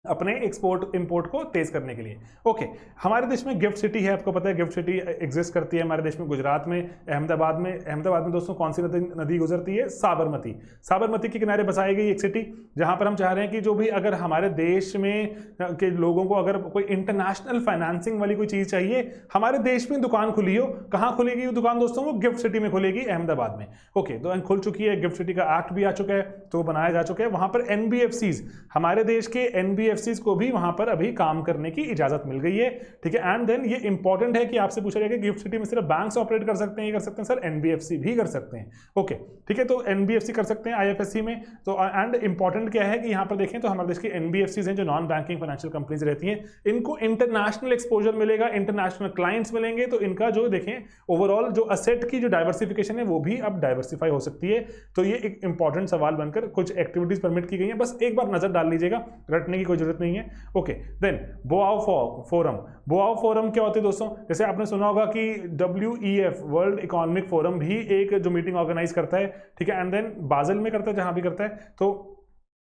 अपने एक्सपोर्ट इंपोर्ट को तेज करने के लिए। ओके, हमारे देश में गिफ्ट सिटी है, आपको पता है गिफ्ट सिटी एग्जिस्ट करती है हमारे देश में, गुजरात में, अहमदाबाद में। अहमदाबाद में दोस्तों कौन सी नदी गुजरती है, साबरमती। साबरमती के किनारे बसाई गई एक सिटी, जहां पर हम चाह रहे हैं कि जो भी अगर हमारे देश में के लोगों को अगर कोई इंटरनेशनल फाइनेंसिंग वाली कोई चीज चाहिए, हमारे देश में दुकान खुली हो, कहां खुलेगी वो दुकान दोस्तों, वो गिफ्ट सिटी में खुलेगी, अहमदाबाद में। ओके, तो खुल चुकी है, गिफ्ट सिटी का एक्ट भी आ चुका है, तो बनाया जा चुका है। वहां पर एनबीएफसीज, हमारे देश के एनबीएफसीज को भी वहां पर अभी काम करने की इजाजत मिल गई है, ठीक है। एंड देन ये इंपॉर्टेंट है कि आपसे पूछा जाएगा गिफ्ट सिटी में सिर्फ बैंक्स ऑपरेट कर सकते हैं, ये कर सकते हैं सर, एनबीएफसी भी कर सकते हैं। ओके, ठीक है, तो एनबीएफसी कर सकते हैं आईएफएससी में। तो एंड इंपॉर्टेंट क्या है कि यहां पर देखें तो हमारे देश की एनबीएफसीज हैं जो नॉन बैंकिंग फाइनेंशियल कंपनीज रहती हैं, इनको इंटरनेशनल एक्सपोजर मिलेगा, इंटरनेशनल क्लाइंट्स मिलेंगे, तो इनका जो देखें ओवरऑल जो असेट की जो डाइवर्सिफिकेशन है वो भी अब डाइवर्सिफाई हो सकती है। तो ये एक इंपॉर्टेंट सवाल बनकर कुछ एक्टिविटीज परमिट की गई हैं, बस एक बार नजर डाल लीजिएगा, रटने की कोई जरूरत नहीं है। Okay, then Boao forum. Boao forum क्या होती है दोस्तों, जैसे आपने सुना होगा कि WEF वर्ल्ड इकोनॉमिक फोरम भी एक जो मीटिंग ऑर्गेनाइज करता है, ठीक है। एंड देन बाजल में करता है, जहां भी करता है, तो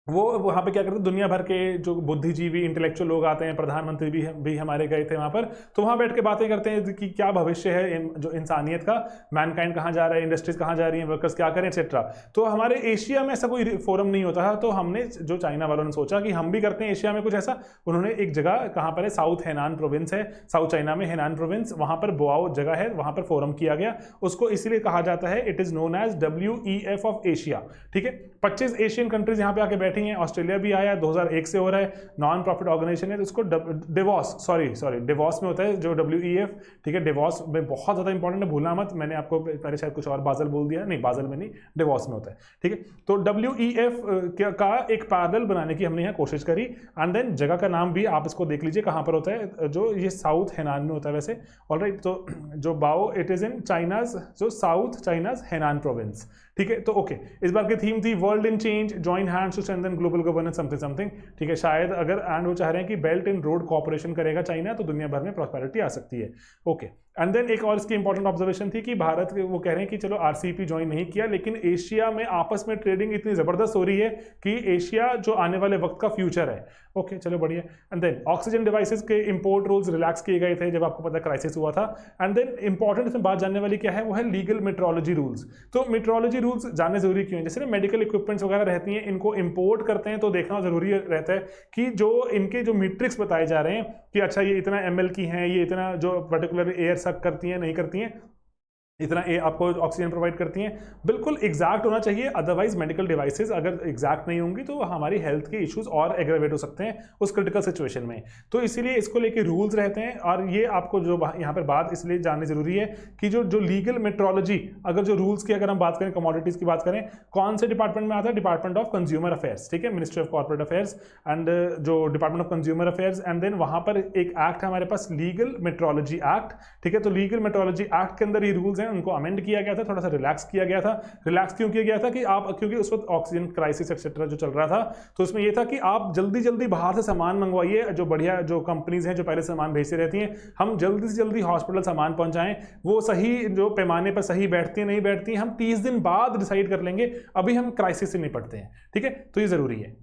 वो वहाँ पे क्या करते हैं, दुनिया भर के जो बुद्धिजीवी इंटेलेक्चुअल लोग आते हैं, प्रधानमंत्री भी हमारे गए थे वहाँ पर, तो वहाँ बैठ के बातें करते हैं कि क्या भविष्य है जो इंसानियत का, मैनकाइंड कहाँ जा रहा है, इंडस्ट्रीज कहाँ जा रही हैं, वर्कर्स क्या करें एक्सेट्रा। तो हमारे एशिया में ऐसा कोई फोरम नहीं होता है, तो हमने जो चाइना वालों ने सोचा कि हम भी करते हैं एशिया में कुछ ऐसा। उन्होंने एक जगह कहाँ पर है, साउथ हेनान प्रोविंस है, साउथ चाइना में हेनान प्रोविंस, वहाँ पर बोआओ जगह है, वहाँ पर फोरम किया गया। उसको इसीलिए कहा जाता है, it is known as WEF of Asia, ठीक है। 25 एशियन कंट्रीज यहाँ पे आके बैठी हैं, ऑस्ट्रेलिया भी आया, 2001 से हो रहा है, नॉन प्रॉफिट ऑर्गेनाइजेशन है, तो इसको डिवॉस में होता है जो WEF, ठीक है। डिवॉस में बहुत ज्यादा इंपॉर्टेंट है, भूलना मत, मैंने आपको पहले शायद कुछ और बाजल बोल दिया, नहीं बाजल में नहीं, डिवॉस में होता है, ठीक है। तो WEF का एक पैरेलल बनाने की हमने यहाँ कोशिश करी। एंड देन जगह का नाम भी आप इसको देख लीजिए कहाँ पर होता है, जो ये साउथ हेनान में होता है वैसे, ऑलराइट। तो जो Boao it is in China's, जो साउथ चाइनाज हेनान प्रोविंस, ठीक है। तो ओके, इस बार की थीम थी world in change, join hands to strengthen global governance something something, ठीक है। शायद अगर एंड वो चाह रहे हैं कि बेल्ट एंड रोड कोऑपरेशन करेगा चाइना, तो दुनिया भर में प्रॉस्पेरिटी आ सकती है। ओके, एंड देन एक और इसकी इंपॉर्टेंट ऑब्जर्वेशन थी कि भारत वो कह रहे हैं कि चलो RCEP ज्वाइन नहीं किया, लेकिन एशिया में आपस में ट्रेडिंग इतनी जबरदस्त हो रही है कि एशिया जो आने वाले वक्त का फ्यूचर है। ओके, चलो बढ़िया। एंड देन ऑक्सीजन डिवाइसेस के इंपोर्ट रूल्स रिलैक्स किए गए थे जब आपको पता क्राइसिस हुआ था। एंड देन इंपॉर्टेंट इसमें बात जानने वाली क्या है, वो है लीगल मेट्रोलॉजी रूल्स। तो मेट्रोलॉजी रूल्स जानने जरूरी क्यों है, जैसे ना मेडिकल इक्विपमेंट्स वगैरह रहती हैं, इनको इंपोर्ट करते हैं तो देखना जरूरी रहता है कि जो इनके जो मीट्रिक्स बताए जा रहे हैं कि अच्छा ये इतना ml की हैं, ये इतना जो पर्टिकुलर एयर सक करती हैं नहीं करती हैं, इतना आपको ऑक्सीजन प्रोवाइड करती हैं, बिल्कुल एग्जैक्ट होना चाहिए। अदरवाइज मेडिकल डिवाइसेस अगर एग्जैक्ट नहीं होंगी तो हमारी हेल्थ के इश्यूज और एग्रेवेट हो सकते हैं उस क्रिटिकल सिचुएशन में। तो इसीलिए इसको लेके रूल्स रहते हैं। और ये आपको जो यहाँ पर बात इसलिए जाननी जरूरी है कि जो लीगल मेट्रोलॉजी, अगर जो रूल्स की अगर हम बात करें, कमोडिटीज की बात करें, कौन से डिपार्टमेंट में आता है, डिपार्टमेंट ऑफ कंज्यूमर अफेयर्स, ठीक है, ministry of corporate affairs and जो department of consumer affairs. And then वहां पर एक एक्ट है हमारे पास, लीगल मेट्रोलॉजी एक्ट, ठीक है। तो लीगल मेट्रोलॉजी एक्ट के अंदर ये रूल्स हैं, उनको अमेंड किया गया था, थोड़ा सा रिलैक्स किया गया था। रिलैक्स क्यों किया गया था कि आप, क्योंकि उस वक्त ऑक्सीजन क्राइसिस एक्सेट्रा जो चल रहा था, तो उसमें यह था कि आप जल्दी जल्दी बाहर से सामान मंगवाइए, जो बढ़िया जो कंपनीज हैं जो पहले सामान भेजती रहती हैं, हम जल्दी से जल्दी हॉस्पिटल सामान पहुंचाएं, वो सही जो पैमाने पर सही बैठती है नहीं बैठती, हम 30 दिन बाद डिसाइड कर लेंगे, अभी हम क्राइसिस से निपटते हैं, ठीक है। तो ये जरूरी है।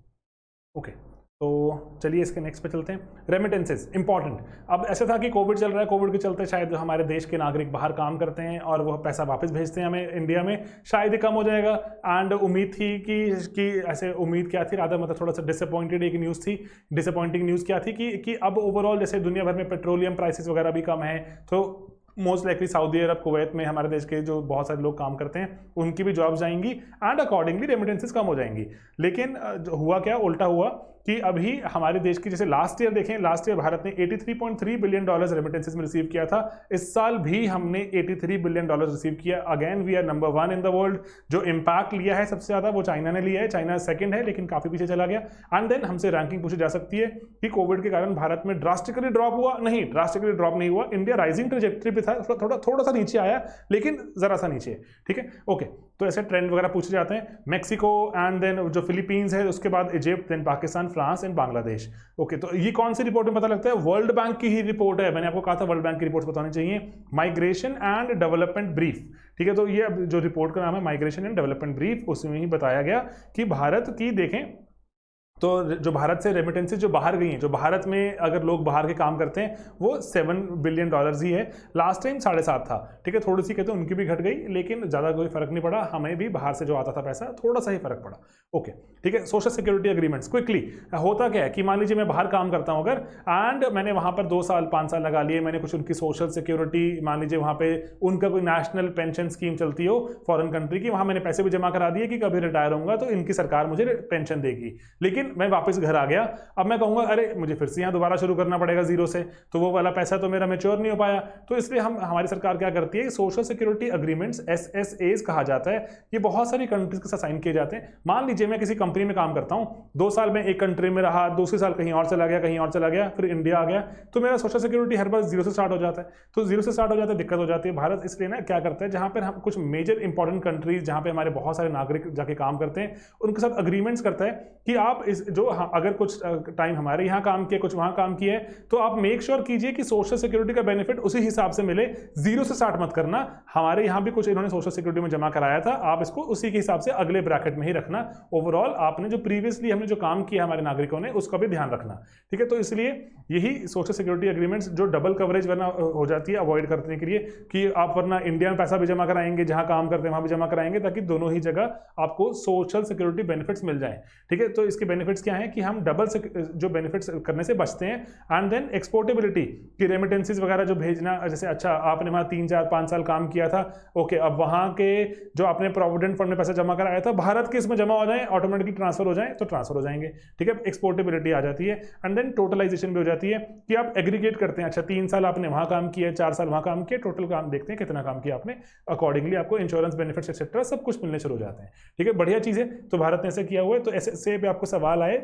ओके। तो चलिए इसके नेक्स्ट पे चलते हैं। Remittances important. अब ऐसा था कि कोविड चल रहा है, कोविड के चलते शायद हमारे देश के नागरिक बाहर काम करते हैं और वो पैसा वापस भेजते हैं हमें इंडिया में, शायद ही कम हो जाएगा। एंड उम्मीद थी कि ऐसे उम्मीद क्या थी, रादर मतलब थोड़ा सा डिसअपॉइंटेड एक न्यूज़ थी। डिसअपॉइंटिंग न्यूज़ क्या थी कि अब ओवरऑल जैसे दुनिया भर में पेट्रोलियम प्राइसेस वगैरह भी कम है, तो मोस्ट लाइकली सऊदी अरब, कुवैत में हमारे देश के जो बहुत सारे लोग काम करते हैं उनकी भी जॉब जाएंगी एंड अकॉर्डिंगली रेमिटेंसेस कम हो जाएंगी। लेकिन हुआ क्या, उल्टा हुआ कि अभी हमारे देश की जैसे लास्ट ईयर देखें, लास्ट ईयर भारत ने 83.3 बिलियन डॉलर्स रेमिटेंसेस में रिसीव किया था। इस साल भी हमने 83 बिलियन डॉलर्स रिसीव किया। Again we are number 1 in the world. जो इम्पैक्ट लिया है सबसे ज्यादा वो चाइना ने लिया है, चाइना सेकंड है लेकिन काफी पीछे चला गया। एंड देन हमसे रैंकिंग पूछी जा सकती है कि कोविड के कारण भारत में ड्रास्टिकली ड्रॉप हुआ, नहीं ड्रास्टिकली ड्रॉप नहीं हुआ। इंडिया राइजिंग ट्रेजेक्टरी पे था, थोड़ा सा नीचे आया लेकिन जरा सा नीचे, ठीक है ओके। तो ऐसे ट्रेंड वगैरह पूछे जाते हैं। मैक्सिको एंड देन जो फिलीपींस है, उसके बाद Egypt, then Pakistan, France and Bangladesh. Okay, तो ये कौन सी रिपोर्ट में पता लगता है? वर्ल्ड बैंक की ही रिपोर्ट है। मैंने आपको कहा था वर्ल्ड बैंक की रिपोर्ट बतानी चाहिए। माइग्रेशन एंड डेवलपमेंट ब्रीफ, ठीक है। तो ये जो रिपोर्ट का नाम है माइग्रेशन एंड डेवलपमेंट ब्रीफ, उसमें ही बताया गया कि भारत की देखें तो जो भारत से रेमिटेंसेस जो बाहर गई हैं, जो भारत में अगर लोग बाहर के काम करते हैं वो 7 बिलियन डॉलर्स ही है। लास्ट टाइम 7.5 था, ठीक है। थोड़ी सी कहते हैं उनकी भी घट गई लेकिन ज़्यादा कोई फर्क नहीं पड़ा। हमें भी बाहर से जो आता था पैसा थोड़ा सा ही फर्क पड़ा। ओके, ठीक है। सोशल सिक्योरिटी एग्रीमेंट्स क्विकली होता क्या है कि मान लीजिए मैं बाहर काम करता हूँ अगर, एंड मैंने वहाँ पर 2 साल 5 साल लगा लिए, मैंने कुछ उनकी सोशल सिक्योरिटी, मान लीजिए वहाँ पे उनका कोई नेशनल पेंशन स्कीम चलती हो फॉरेन कंट्री की, वहाँ मैंने पैसे भी जमा करा दिए कि कभी रिटायर होऊंगा तो इनकी सरकार मुझे पेंशन देगी। लेकिन मैं वापस घर आ गया, अब मैं कहूंगा अरे मुझे फिर से यहाँ दोबारा शुरू करना पड़ेगा जीरो से, तो वो वाला पैसा तो मेरा मैच्योर नहीं हो पाया। तो इसलिए हमारी सरकार क्या करती है, सोशल सिक्योरिटी एग्रीमेंट्स SSAs कहा जाता है, ये बहुत सारी कंट्रीज के साथ साइन किए जाते हैं। मान लीजिए मैं किसी कंपनी में काम करता हूँ, 2 साल में एक कंट्री में रहा, दूसरे साल कहीं और चला गया, कहीं और चला गया, फिर इंडिया आ गया, तो मेरा सोशल सिक्योरिटी हर बार जीरो से स्टार्ट हो जाता है। तो जीरो से स्टार्ट हो जाता है, दिक्कत हो जाती है। भारत इसलिए ना क्या करता है, जहां पर हम कुछ मेजर इंपॉर्टेंट कंट्रीज जहां पे हमारे बहुत सारे नागरिक जाके काम करते हैं, उनके साथ अग्रीमेंट्स करता है कि आप इस जो अगर कुछ टाइम हमारे यहाँ काम किया, कुछ वहाँ काम किया है, तो आप मेक श्योर कीजिए कि सोशल सिक्योरिटी का बेनिफिट उसी हिसाब से मिले, जीरो से स्टार्ट मत करना। हमारे यहाँ भी कुछ इन्होंने सोशल सिक्योरिटी में जमा कराया था, आप इसको उसी के हिसाब से अगले ब्रैकेट में ही रखना। ओवरऑल आपने जो प्रीवियसली हमने जो काम किया हमारे नागरिकों ने, उसका भी ध्यान रखना, ठीक है। तो इसलिए यही सोशल सिक्योरिटी एग्रीमेंट्स जो डबल कवरेज वरना हो जाती है, अवॉइड करने के लिए कि आप वरना इंडिया में पैसा भी जमा कराएंगे, जहां काम करते हैं वहां भी जमा कराएंगे, ताकि दोनों ही जगह आपको सोशल सिक्योरिटी बेनिफिट्स मिल जाए, ठीक है। तो इसके बेनिफिट्स क्या है कि हम डबल जो बेनिफिट्स करने से बचते हैं। एंड देन एक्सपोर्टेबिलिटी की रेमिटेंसेस वगैरह जो भेजना, जैसे अच्छा आपने वहां 3 4 5 साल काम किया था, ओके, अब वहां के जो आपने प्रोविडेंट फंड में पैसा जमा कराया था, भारत के इसमें जमा हो जाए, ऑटोमेटिकली ट्रांसफर हो जाए, तो ट्रांसफर हो जाएंगे, ठीक है। एक्सपोर्टेबिलिटी आ जाती है। एंड देन टोटलाइजेशन भी हो जाती है कि आप एग्रीगेट करते हैं, अच्छा 3 साल आपने वहां काम किया, 4 साल वहां काम किया, टोटल काम देखते हैं कितना काम किया आपने, अकॉर्डिंगली आपको इंश्योरेंस बेनिफिट्स एक्सेट्रा सब कुछ मिलने शुरू हो जाते हैं, ठीक है। बढ़िया चीज है। तो भारत ने ऐसे किया हुआ है। तो ऐसे पे आपको सवाल आए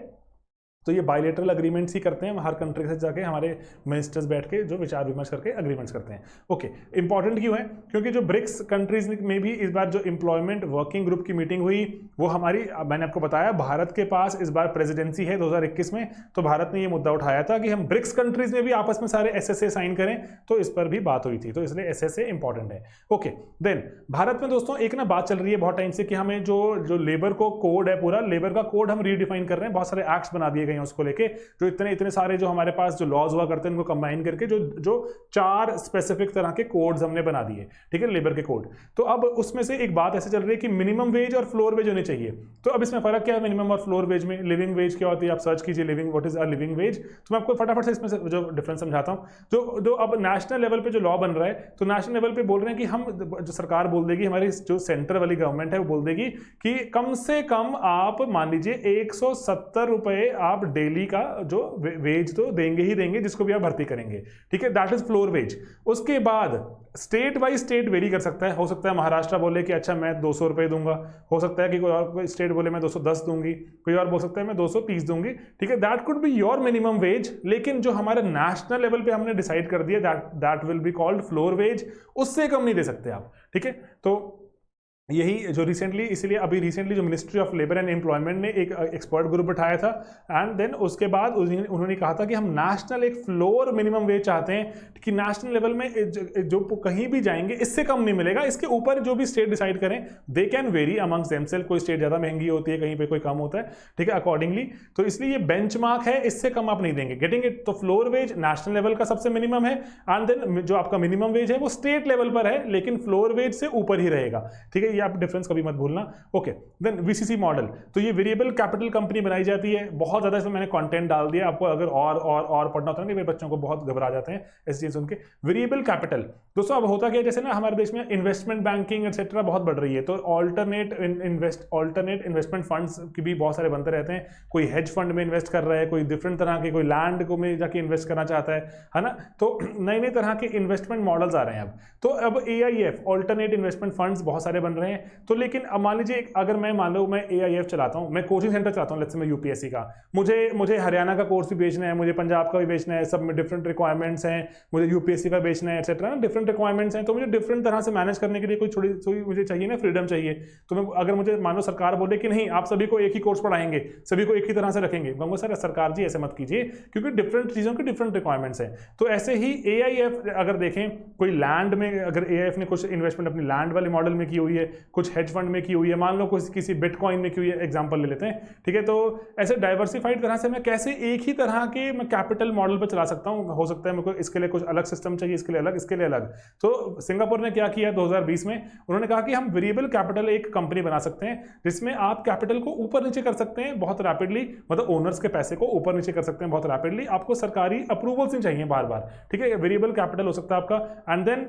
तो ये बायलेटरल अग्रीमेंट्स ही करते हैं, हर कंट्री से जाके हमारे मिनिस्टर्स बैठ के जो विचार विमर्श करके अग्रीमेंट्स करते हैं। ओके, इंपॉर्टेंट क्यों है? क्योंकि जो ब्रिक्स कंट्रीज में भी इस बार जो एम्प्लॉयमेंट वर्किंग ग्रुप की मीटिंग हुई, वो हमारी, मैंने आपको बताया भारत के पास इस बार प्रेसिडेंसी है 2021 में, तो भारत ने ये मुद्दा उठाया था कि हम ब्रिक्स कंट्रीज में भी आपस में सारे SSA साइन करें, तो इस पर भी बात हुई थी, तो इसलिए SSA इंपॉर्टेंट है। ओके, देन भारत में दोस्तों एक ना बात चल रही है बहुत टाइम से कि हमें जो लेबर को कोड है, पूरा लेबर का कोड हम रीडिफाइन कर रहे हैं, बहुत सारे एक्ट्स बना दिए गए हैं उसको लेके, जो इतने सारे जो हमारे पास जो लॉज हुआ करते हैं उनको कंबाइन करके जो 4 स्पेसिफिक तरह के कोड्स हमने बना दिए, ठीक है, लेबर के कोड। तो अब उसमें से एक बात ऐसे चल रही है कि मिनिमम वेज और फ्लोर वेज होने चाहिए। तो अब इसमें फर्क क्या है मिनिमम और फ्लोर वेज में? लिविंग वेज क्या होती है, आप सर्च कीजिए living, what is a living veg, तो मैं आपको फटाफट से इसमें से जो डिफरेंस समझाता हूं। जो अब नेशनल लेवल पे जो लॉ बन रहा है, तो नेशनल लेवल पे बोल रहे हैं कि हम, जो सरकार बोल देगी, हमारी जो सेंटर वाली गवर्नमेंट है वो बोल देगी कि कम से कम आप मान लीजिए 170 रुपए आप डेली का जो वेज तो देंगे ही देंगे जिसको भी आप भर्ती करेंगे, ठीक है, दैट इज फ्लोर वेज। उसके बाद स्टेट बाय स्टेट वेरी कर सकता है, हो सकता है महाराष्ट्र बोले कि अच्छा मैं 200 रुपए दूंगा, हो सकता है कि कोई स्टेट बोले मैं 210 दूंगी, कोई और बोल सकता है मैं 230 दूंगी, ठीक है, that could be your minimum wage. लेकिन जो हमारे नेशनल लेवल पे हमने डिसाइड कर दिया that will be called floor wage, उससे कम नहीं दे सकते आप, ठीक है। तो यही जो रिसेंटली, इसलिए अभी रिसेंटली जो ministry of labour and employment ने एक एक्सपर्ट ग्रुप बैठाया था, एंड देन उसके बाद उन्होंने कहा था कि हम नेशनल एक फ्लोर मिनिमम वेज चाहते हैं कि नेशनल लेवल में जो कहीं भी जाएंगे इससे कम नहीं मिलेगा, इसके ऊपर जो भी स्टेट डिसाइड करें they can vary amongst themselves, कोई स्टेट ज़्यादा महंगी होती है, कहीं पे कोई कम होता है, ठीक है, अकॉर्डिंगली। तो इसलिए ये बेंचमार्क है, इससे कम आप नहीं देंगे, गेटिंग इट। तो फ्लोर वेज नेशनल लेवल का सबसे मिनिमम है, एंड देन जो आपका मिनिमम वेज है वो स्टेट लेवल पर है, लेकिन फ्लोर वेज से ऊपर ही रहेगा, ठीक है, ये आप डिफरेंस कभी मत भूलना। ओके, देन वीसीसी मॉडल, तो ये वेरिएबल कैपिटल कंपनी बनाई जाती है। बहुत ज्यादा इसमें मैंने कंटेंट डाल दिया, आपको अगर और पढ़ना होता है ना, मेरे बच्चों को बहुत घबरा जाते हैं ऐसी चीज सुन के। वेरिएबल कैपिटल दोस्तों, अब होता क्या है, जैसे ना हमारे देश में इन्वेस्टमेंट बैंकिंग एक्सेट्रा बहुत बढ़ रही है, तो ऑल्टरनेट इन्वेस्टमेंट फंड्स की भी बहुत सारे बनते रहते हैं। कोई हेज फंड में इन्वेस्ट कर रहा है, कोई डिफरेंट तरह के, कोई लैंड को में जाके इन्वेस्ट करना चाहता है ना, तो नए नए तरह के इन्वेस्टमेंट मॉडल्स आ रहे हैं अब। तो अब AIF ऑल्टरनेट इन्वेस्टमेंट फंड्स बहुत सारे बन रहे हैं। तो लेकिन अब मान लीजिए अगर मैं मान लो मैं AIF चलाता हूँ, मैं कोचिंग सेंटर चलाता हूँ, लेट्स से मैं UPSC का, मुझे हरियाणा का कोर्स भी बेचना है, मुझे पंजाब का भी बेचना है, सब में डिफरेंट रिक्वायरमेंट्स हैं, मुझे UPSC का बेचना है एक्सेट्रा, डिफरेंट रिक्वायरमेंट्स हैं, तो मुझे डिफरेंट तरह से मैनेज करने के लिए कोई थोड़ी मुझे चाहिए ना, फ्रीडम चाहिए। तो मैं अगर मुझे मान लो सरकार बोले कि नहीं आप सभी को एक ही कोर्स पढ़ाएंगे, सभी को एक ही तरह से रखेंगे, कहूँगा सर सरकार जी ऐसे मत कीजिए, क्योंकि डिफरेंट चीज़ों की डिफरेंट रिक्वायरमेंट्स हैं। तो ऐसे ही AIF अगर देखें, कोई लैंड में अगर AIF ने कुछ इन्वेस्टमेंट अपनी लैंड वाले मॉडल में की हुई है, कुछ हेज फंड में की हुई है, मान लो किसी बिटकॉइन में की हुई है, एग्जांपल ले लेते हैं, ठीक है। तो ऐसे डाइवर्सिफाइड तरह से मैं कैसे एक ही तरह के मैं कैपिटल मॉडल पर चला सकता हूँ, हो सकता है मेरे को इसके लिए कुछ अलग सिस्टम चाहिए, इसके लिए अलग, इसके लिए अलग। तो सिंगापुर ने क्या किया 2020 में, उन्होंने कहा कि हम वेरिएबल कैपिटल एक कंपनी बना सकते हैं जिसमें आप कैपिटल को ऊपर नीचे कर सकते हैं बहुत रैपिडली, मतलब ओनर्स के पैसे को ऊपर नीचे कर सकते हैं बहुत रैपिडली, आपको सरकारी अप्रूवल्स नहीं चाहिए बार बार, ठीक है। वेरिएबल कैपिटल हो सकता है आपका। एंड देन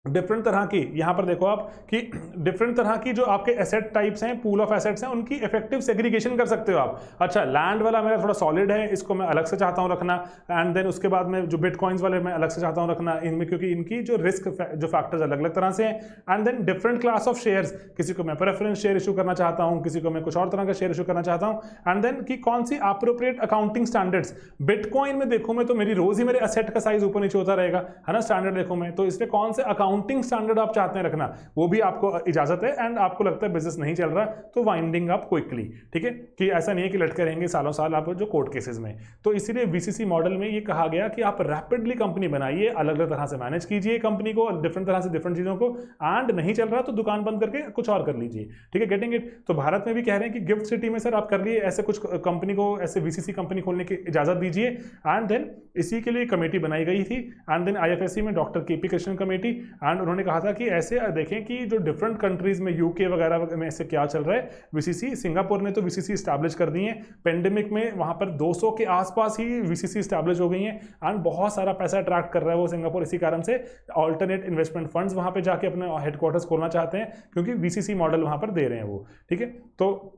डिफरेंट तरह की, यहां पर देखो आप कि डिफरेंट तरह की जो आपके एसेट टाइप्स हैं, पूल ऑफ एसेट्स हैं, उनकी इफेक्टिव सेग्रीगेशन कर सकते हो आप। अच्छा, लैंड वाला मेरा थोड़ा सॉलिड है, इसको मैं अलग से चाहता हूं रखना, एंड देन उसके बाद में जो बिटकॉइंस वाले मैं अलग से चाहता हूं रखना इनमें, क्योंकि इनकी जो रिस्क जो फैक्टर्स अलग अलग तरह से हैं। And then different class of shares, किसी को मैं प्रेफरेंस शेयर इशू करना चाहता हूं, किसी को मैं कुछ और तरह का शेयर इशू करना चाहता हूं। एंड देन कि कौन सी अप्रोप्रिएट अकाउंटिंग स्टैंडर्ड्स, बिटकॉइन में देखूं मैं तो मेरी रोज ही मेरे एसेट का साइज ऊपर नीचे होता रहेगा, है ना, स्टैंडर्ड देखूं मैं, तो इसलिए कौन से अकाउंटिंग स्टैंडर्ड आप चाहते हैं रखना वो भी आपको इजाजत है। एंड आपको लगता है बिजनेस नहीं चल रहा तो वाइंडिंग अप क्विकली, ठीक है, कि ऐसा नहीं है कि लटके रहेंगे सालों साल आप जो कोर्ट केसेस में। तो इसीलिए VCC मॉडल में ये कहा गया कि आप रैपिडली कंपनी बनाइए, अलग अलग तरह से मैनेज कीजिए कंपनी को, डिफरेंट तरह से डिफरेंट चीजों को, एंड नहीं चल रहा तो दुकान बंद करके कुछ और कर लीजिए, ठीक है, गेटिंग इट। तो भारत में भी कह रहे हैं कि गिफ्ट सिटी में सर आप कर लिए ऐसे कुछ कंपनी को, ऐसे VCC कंपनी खोलने की इजाजत दीजिए। एंड देन इसी के लिए कमेटी बनाई गई थी, एंड देन IFSC में doctor KP Krishnan committee, and उन्होंने कहा था कि ऐसे देखें कि जो डिफरेंट कंट्रीज में UK वगैरह में ऐसे क्या चल रहा है। VCC सिंगापुर ने तो VCC इस्टेब्लिश कर दी है, पेंडेमिक में वहां पर 200 के आसपास ही VCC इस्टेब्लिश हो गई हैं, एंड बहुत सारा पैसा अट्रैक्ट कर रहा है वो सिंगापुर। इसी कारण से ऑल्टरनेट इन्वेस्टमेंट फंड्स वहां पे जाके अपने हेडक्वार्टर्स खोलना चाहते हैं, क्योंकि VCC मॉडल वहां पर दे रहे हैं वो, ठीक है। तो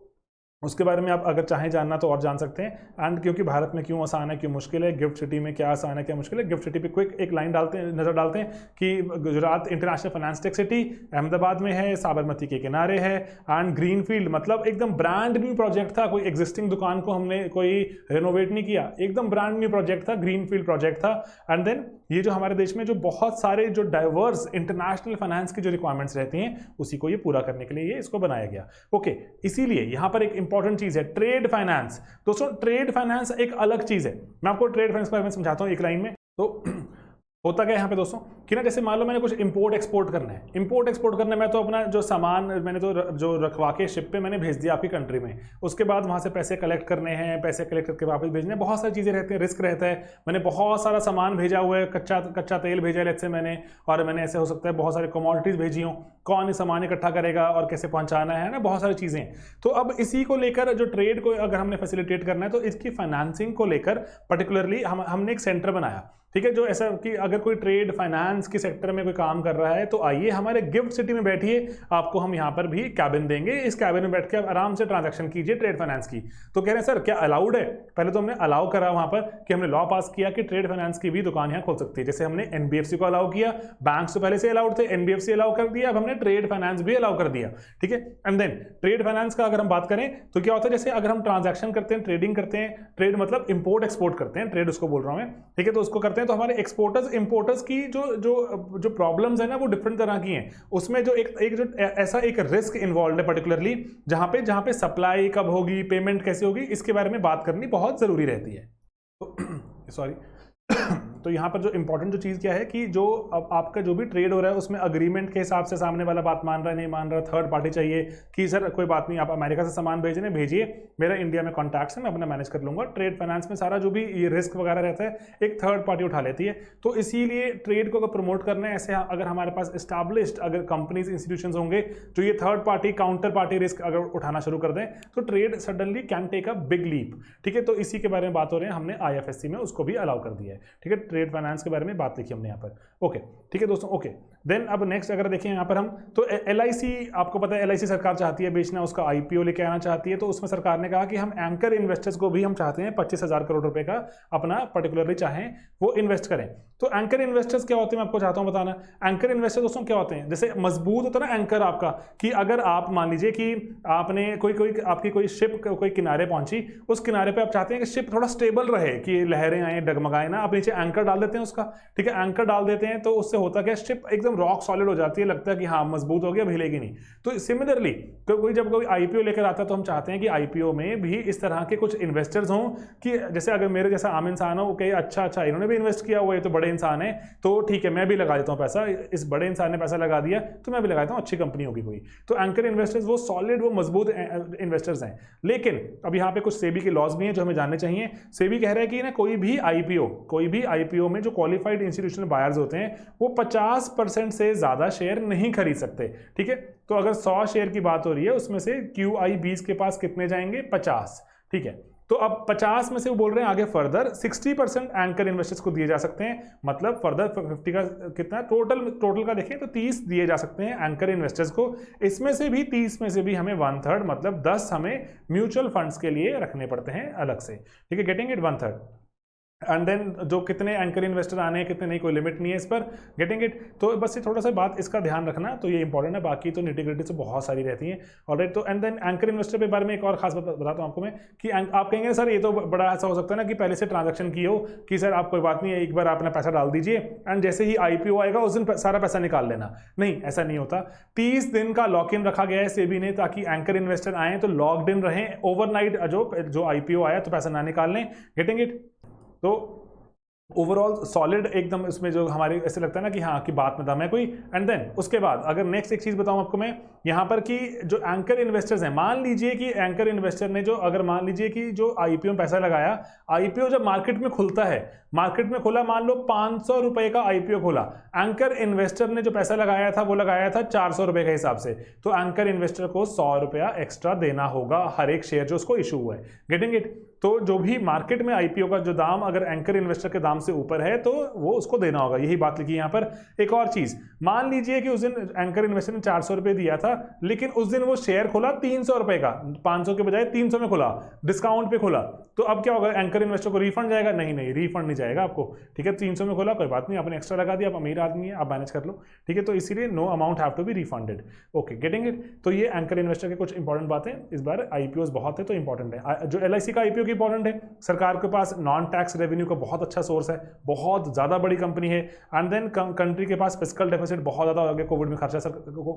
उसके बारे में आप अगर चाहें जानना तो और जान सकते हैं। एंड क्योंकि भारत में क्यों आसान है क्यों मुश्किल है, गिफ्ट सिटी में क्या आसान है क्या मुश्किल है, गिफ्ट सिटी पे क्विक एक लाइन नजर डालते हैं कि Gujarat international finance tech city Ahmedabad में है, साबरमती के किनारे है, एंड ग्रीन फील्ड, मतलब एकदम ब्रांड न्यू प्रोजेक्ट था, कोई एग्जिस्टिंग दुकान को हमने कोई रेनोवेट नहीं किया, एकदम ब्रांड न्यू प्रोजेक्ट था, ग्रीन फील्ड प्रोजेक्ट था। एंड देन ये जो हमारे देश में जो बहुत सारे जो डाइवर्स इंटरनेशनल फाइनेंस की जो रिक्वायरमेंट्स रहती हैं उसी को ये पूरा करने के लिए ये इसको बनाया गया। ओके, इसीलिए यहाँ पर एक इंपॉर्टेंट चीज है ट्रेड फाइनेंस। दोस्तों ट्रेड फाइनेंस एक अलग चीज है, मैं आपको ट्रेड फाइनेंस के बारे में समझाता हूँ एक लाइन में। तो होता क्या यहाँ पे दोस्तों कि ना, जैसे मान लो मैंने कुछ इंपोर्ट एक्सपोर्ट करना है, इंपोर्ट एक्सपोर्ट करना है, मैं तो अपना जो सामान मैंने तो जो रखवा के शिप पे मैंने भेज दिया आपकी कंट्री में, उसके बाद वहाँ से पैसे कलेक्ट करने हैं, पैसे कलेक्ट करके वापस भेजने, बहुत सारी चीज़ें रहती हैं, रिस्क रहता है। मैंने बहुत सारा सामान भेजा हुआ है, कच्चा तेल भेजा है लेट्स से मैंने, और मैंने ऐसे हो सकता है बहुत सारे कमोडिटीज़ भेजी हूँ, कौन ये सामान इकट्ठा करेगा और कैसे पहुँचाना है ना, बहुत सारी चीज़ें। तो अब इसी को लेकर जो ट्रेड को अगर हमने फैसिलिटेट करना है तो इसकी फाइनेंसिंग को लेकर पर्टिकुलरली हमने एक सेंटर बनाया, ठीक है, जो ऐसा कि अगर कोई ट्रेड फाइनेंस के सेक्टर में कोई काम कर रहा है तो आइए हमारे गिफ्ट सिटी में बैठिए, आपको हम यहाँ पर भी कैबिन देंगे, इस कैबिन में बैठ के आप आराम से ट्रांजैक्शन कीजिए ट्रेड फाइनेंस की। तो कह रहे हैं सर क्या अलाउड है, पहले तो हमने अलाउ करा वहाँ पर कि हमने लॉ पास किया कि ट्रेड फाइनेंस की भी दुकान यहाँ खोल सकती है, जैसे हमने NBFC को अलाउ किया, बैंक तो पहले से अलाउड थे, NBFC अलाउ कर दिया, अब हमने ट्रेड फाइनेंस भी अलाउ कर दिया, ठीक है। एंड देन ट्रेड फाइनेंस का अगर हम बात करें तो क्या होता है, जैसे अगर हम ट्रांजैक्शन करते हैं, ट्रेडिंग करते हैं, ट्रेड मतलब इंपोर्ट एक्सपोर्ट करते हैं, ट्रेड उसको बोल रहा हूँ मैं, ठीक है, तो उसको करते हैं तो हमारे एक्सपोर्टर्स इंपोर्टर्स की जो प्रॉब्लम्स है ना वो डिफरेंट तरह की हैं। उसमें जो एक जो ऐसा एक रिस्क इन्वॉल्व है पर्टिकुलरली, जहां पे सप्लाई कब होगी, पेमेंट कैसे होगी, इसके बारे में बात करनी बहुत जरूरी रहती है। तो सॉरी तो यहाँ पर जो इंपॉर्टेंट जो चीज़ क्या है कि जो अब आपका जो भी ट्रेड हो रहा है उसमें अग्रीमेंट के हिसाब से सामने वाला बात मान रहा है नहीं मान रहा, थर्ड पार्टी चाहिए कि सर कोई बात नहीं, आप अमेरिका से सामान भेज रहे हैं भेजिए, मेरा इंडिया में कॉन्टैक्ट्स है, मैं अपना मैनेज कर लूंगा। ट्रेड फाइनेंस में सारा जो भी ये रिस्क वगैरह रहता है एक थर्ड पार्टी उठा लेती है। तो इसीलिए ट्रेड को अगर प्रमोट करना है ऐसे, अगर हमारे पास एस्टैब्लिश्ड अगर कंपनीज इंस्टीट्यूशंस होंगे जो ये third party counter party risk अगर उठाना शुरू कर दें तो trade suddenly can take a big leap. ठीक है, तो इसी के बारे में बात हो रही है, हमने IFSC में उसको भी अलाउ कर दिया है। ठीक है, ट्रेड फाइनेंस के बारे में बात लिखी हमने यहाँ पर। ओके ठीक है दोस्तों, ओके देन अब नेक्स्ट अगर देखें यहाँ पर हम तो LIC, आपको पता है LIC सरकार चाहती है बेचना, उसका IPO लेके आना चाहती है। तो उसमें सरकार ने कहा कि हम एंकर इन्वेस्टर्स को भी हम चाहते हैं 25,000 करोड़ रुपए का अपना पर्टिकुलरली चाहें वो इन्वेस्ट करें। तो एंकर इन्वेस्टर्स क्या होते हैं मैं आपको चाहता हूं बताना। एंकर इन्वेस्टर दोस्तों क्या होते हैं, जैसे मजबूत होता है ना एंकर आपका, कि अगर आप मान लीजिए कि आपने आपकी कोई शिप कोई किनारे पहुंची, उस किनारे पे आप चाहते हैं कि शिप थोड़ा स्टेबल रहे, कि लहरें आए डगमगाए ना, आप नीचे एंकर डाल देते हैं उसका। ठीक है, एंकर डाल देते हैं तो उससे होता क्या, शिप एकदम रॉक सॉलिड हो जाती है, लगता है कि हाँ मजबूत हो गया, अब हिलेगी नहीं। तो सिमिलरली जब कोई IPO लेकर आता है तो हम चाहते हैं कि IPO में भी इस तरह के कुछ इन्वेस्टर्स हों, कि जैसे अगर मेरे जैसा आम इंसान हो वो कहे अच्छा इन्होंने भी इन्वेस्ट किया हुआ है, तो बड़े इंसान है, तो ठीक है मैं भी लगा देता हूँ पैसा, इस बड़े इंसान ने पैसा लगा दिया तो मैं भी लगा देता हूँ, अच्छी कंपनी होगी कोई। तो एंकर इन्वेस्टर्स वो सॉलिड वो मजबूत इन्वेस्टर्स हैं। लेकिन अब यहाँ पे कुछ सेबी के लॉज भी हैं जो हमें जानने चाहिए। सेबी कह रहा है कि ना कोई भी IPO में जो क्वालिफाइड इंस्टीट्यूशनल बायर्स होते हैं वो 50% से ज्यादा शेयर नहीं खरीद सकते। ठीक है, तो अगर 100 शेयर की बात हो रही है उसमें से QIBs के पास कितने जाएंगे, 50। ठीक है, तो अब 50 में से वो बोल रहे हैं आगे फर्दर 60% एंकर इन्वेस्टर्स को दिए जा सकते हैं, मतलब फर्दर 50 का कितना टोटल का देखें तो 30 दिए जा सकते हैं एंकर इन्वेस्टर्स को। इसमें से भी 30 में से भी हमें 1/3 मतलब 10 हमें म्यूचुअल फंड्स के लिए रखने पड़ते हैं अलग से। ठीक है, गेटिंग इट 1/3। एंड देन जो कितने एंकर इन्वेस्टर आने हैं कितने नहीं, कोई लिमिट नहीं है इस पर, गेटिंग इट। तो बस ये थोड़ा सा बात इसका ध्यान रखना, तो ये इंपॉर्टेंट है, बाकी तो निटी-ग्रिटी तो बहुत सारी रहती हैं। ऑलराइट, तो एंड देन एंकर इन्वेस्टर के बारे में एक और खास बताता हूँ आपको मैं, कि आप कहेंगे सर ये तो बड़ा ऐसा हो सकता है ना कि पहले से ट्रांजेक्शन की हो, कि सर आप कोई बात नहीं है एक बार अपना पैसा डाल दीजिए एंड जैसे ही IPO आएगा उस दिन सारा पैसा निकाल लेना। नहीं, ऐसा नहीं होता। 30 दिन का लॉक इन रखा गया है सेबी ने, ताकि एंकर इन्वेस्टर आए तो लॉक्ड इन रहें, ओवरनाइट जो IPO आया तो पैसा ना निकाल लें, गेटिंग इट। तो ओवरऑल सॉलिड एकदम, इसमें जो हमारे ऐसे लगता है ना कि हाँ कि बात में दम है कोई। एंड देन उसके बाद अगर नेक्स्ट एक चीज बताऊं आपको मैं यहाँ पर, कि जो एंकर इन्वेस्टर्स हैं, मान लीजिए कि एंकर इन्वेस्टर ने अगर मान लीजिए कि जो IPO में पैसा लगाया, IPO जब मार्केट में खुलता है, मार्केट में खुला मान लो 500 रुपए का IPO खुला, एंकर इन्वेस्टर ने जो पैसा लगाया था वो लगाया था 400 रुपए के हिसाब से, तो एंकर इन्वेस्टर को 100 रुपया एक्स्ट्रा देना होगा हर एक शेयर जो उसको इशू हुआ है, गेटिंग इट। तो जो भी मार्केट में IPO का जो दाम अगर एंकर इन्वेस्टर के दाम से ऊपर है तो वो उसको देना होगा, यही बात लिखी है यहाँ पर। एक और चीज, मान लीजिए कि उस दिन एंकर इन्वेस्टर ने 400 रुपए दिया था, लेकिन उस दिन वो शेयर खुला 300 रुपए का, 500 के बजाय 300 में खुला, डिस्काउंट पे खुला, तो अब क्या होगा, एंकर इन्वेस्टर को रिफंड जाएगा? नहीं, रिफंड नहीं जाएगा आपको। ठीक है, 300 में खोला कोई बात नहीं, आपने एक्स्ट्रा लगा दिया, आप अमीर आदमी है, आप मैनेज कर लो। ठीक है, तो इसीलिए no amount have to be refunded. Okay, getting it. तो ये एंकर इन्वेस्टर के कुछ इंपॉर्टेंट बातें, इस बार IPOs बहुत है तो इंपॉर्टेंट है। जो LIC का IPO की इंपॉर्टेंट है, सरकार के पास नॉन टैक्स रेवेन्यू का बहुत अच्छा सोर्स है, बहुत ज्यादा बड़ी कंपनी है। एंड देन कंट्री के पास फिस्कल डेफिसिट बहुत ज्यादा हो गया, कोविड में खर्चा,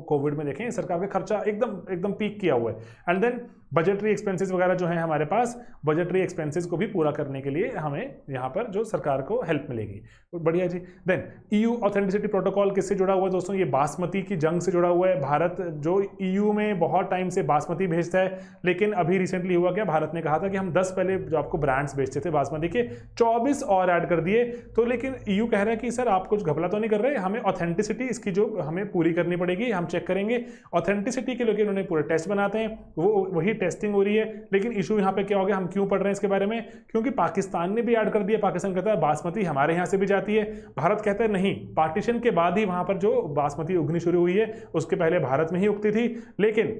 कोविड में देखें सरकार का खर्चा एकदम पीक किया हुआ है। एंड देन बजटरी एक्सपेंसेस वगैरह जो है हमारे पास, बजटरी एक्सपेंसेस को भी पूरा करने के लिए हमें यहाँ पर जो सरकार को हेल्प मिलेगी, बढ़िया जी। देन EU ऑथेंटिसिटी प्रोटोकॉल किससे जुड़ा हुआ है दोस्तों? ये बासमती की जंग से जुड़ा हुआ है। भारत जो EU में बहुत टाइम से बासमती भेजता है, लेकिन अभी रिसेंटली हुआ क्या, भारत ने कहा था कि हम 10 पहले जो आपको ब्रांड्स बेचते थे बासमती के 24 और ऐड कर दिए। तो लेकिन EU कह रहा है कि सर आप कुछ घपला तो नहीं कर रहे, हमें ऑथेंटिसिटी इसकी जो हमें पूरी करनी पड़ेगी, हम चेक करेंगे। ऑथेंटिसिटी के लिए उन्होंने पूरे टेस्ट बनाते हैं, वो वही टेस्टिंग हो रही है। लेकिन इशू यहाँ पे क्या हो गया, हम क्यों पढ़ रहे हैं इसके बारे में? क्योंकि पाकिस्तान ने भी ऐड कर दिया। पाकिस्तान कहता है बासमती हमारे यहाँ से भी जाती है, भारत कहता है नहीं, पार्टीशन के बाद ही वहां पर जो बासमती उगनी शुरू हुई है, उसके पहले भारत में ही उगती थी। लेकिन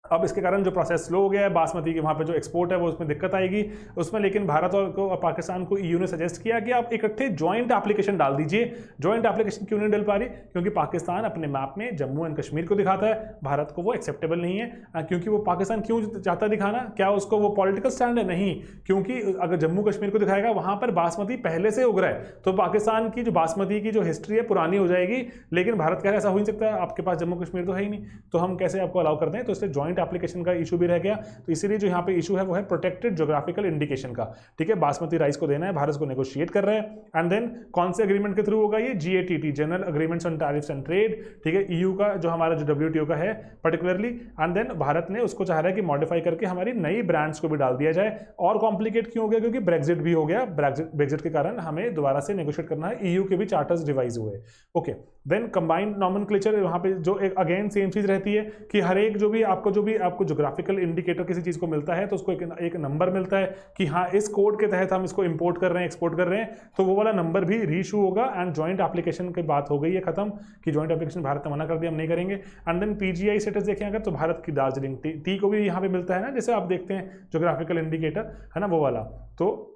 अब इसके कारण जो प्रोसेस स्लो हो गया है, बासमती के वहाँ पे जो एक्सपोर्ट है वो उसमें दिक्कत आएगी उसमें। लेकिन भारत और पाकिस्तान को ईयू ने सजेस्ट किया कि आप इकट्ठे ज्वाइंट एप्लीकेशन डाल दीजिए। ज्वाइंट एप्लीकेशन क्यों नहीं डल पा रही? क्योंकि पाकिस्तान अपने मैप में जम्मू एंड कश्मीर को दिखाता है, भारत को वो एक्सेप्टेबल नहीं है। क्योंकि वो पाकिस्तान क्यों चाहता है दिखाना? क्या उसको वो पॉलिटिकल स्टैंड है? नहीं, क्योंकि अगर जम्मू कश्मीर को दिखाएगा वहाँ पर बासमती पहले से उग रहा है, तो पाकिस्तान की जो बासमती की जो हिस्ट्री है पुरानी हो जाएगी। लेकिन भारत कह रहा है ऐसा हो नहीं सकता, आपके पास जम्मू कश्मीर तो है ही नहीं, तो हम कैसे आपको अलाउ करते हैं? तो इसलिए ज्वाइंट एप्लीकेशन का इशू भी रह गया। तो इसीलिए जो यहाँ पे इशू है वो है प्रोटेक्टेड ज्योग्राफिकल इंडिकेशन का। ठीक है, बासमती राइस को देना है, भारत को नेगोशिएट कर रहा है। एंड देन कौन से एग्रीमेंट के थ्रू होगा ये? GATT, general agreements on tariffs and trade. ठीक है, ईयू का जो हमारा जो WTO का है पर्टिकुलरली। एंड देन भारत ने उसको चाह रहा है कि मॉडिफाई करके हमारी नई ब्रांड्स को भी डाल दिया जाए। और कॉम्प्लिकेट क्यों हो गया? क्योंकि ब्रेक्जिट भी हो गया। ब्रेक्जिट के कारण हमें दोबारा से नेगोशिएट करना है। ईयू के भी चार्टर्स रिवाइज हुए। ओके, देन कंबाइंड नॉमेनक्लेचर, वहां पे जो एक अगेन सेम चीज रहती है कि हर एक जो भी आपको ज्योग्राफिकल इंडिकेटर किसी चीज को मिलता है तो उसको एक नंबर मिलता है कि हाँ इस कोड के तहत हम इसको इंपोर्ट कर रहे हैं, एक्सपोर्ट कर रहे हैं, तो वो वाला नंबर भी रीइशू होगा। एंड ज्वाइंट एप्लीकेशन की बात हो गई है खत्म कि ज्वाइंट एप्लीकेशन भारत ने मना कर दिया, हम नहीं करेंगे। एंड देन PGI स्टेटस देखें अगर तो भारत की दार्जिलिंग टी को भी यहाँ पे मिलता है ना, जैसे आप देखते हैं ज्योग्राफिकल इंडिकेटर है ना वो वाला। तो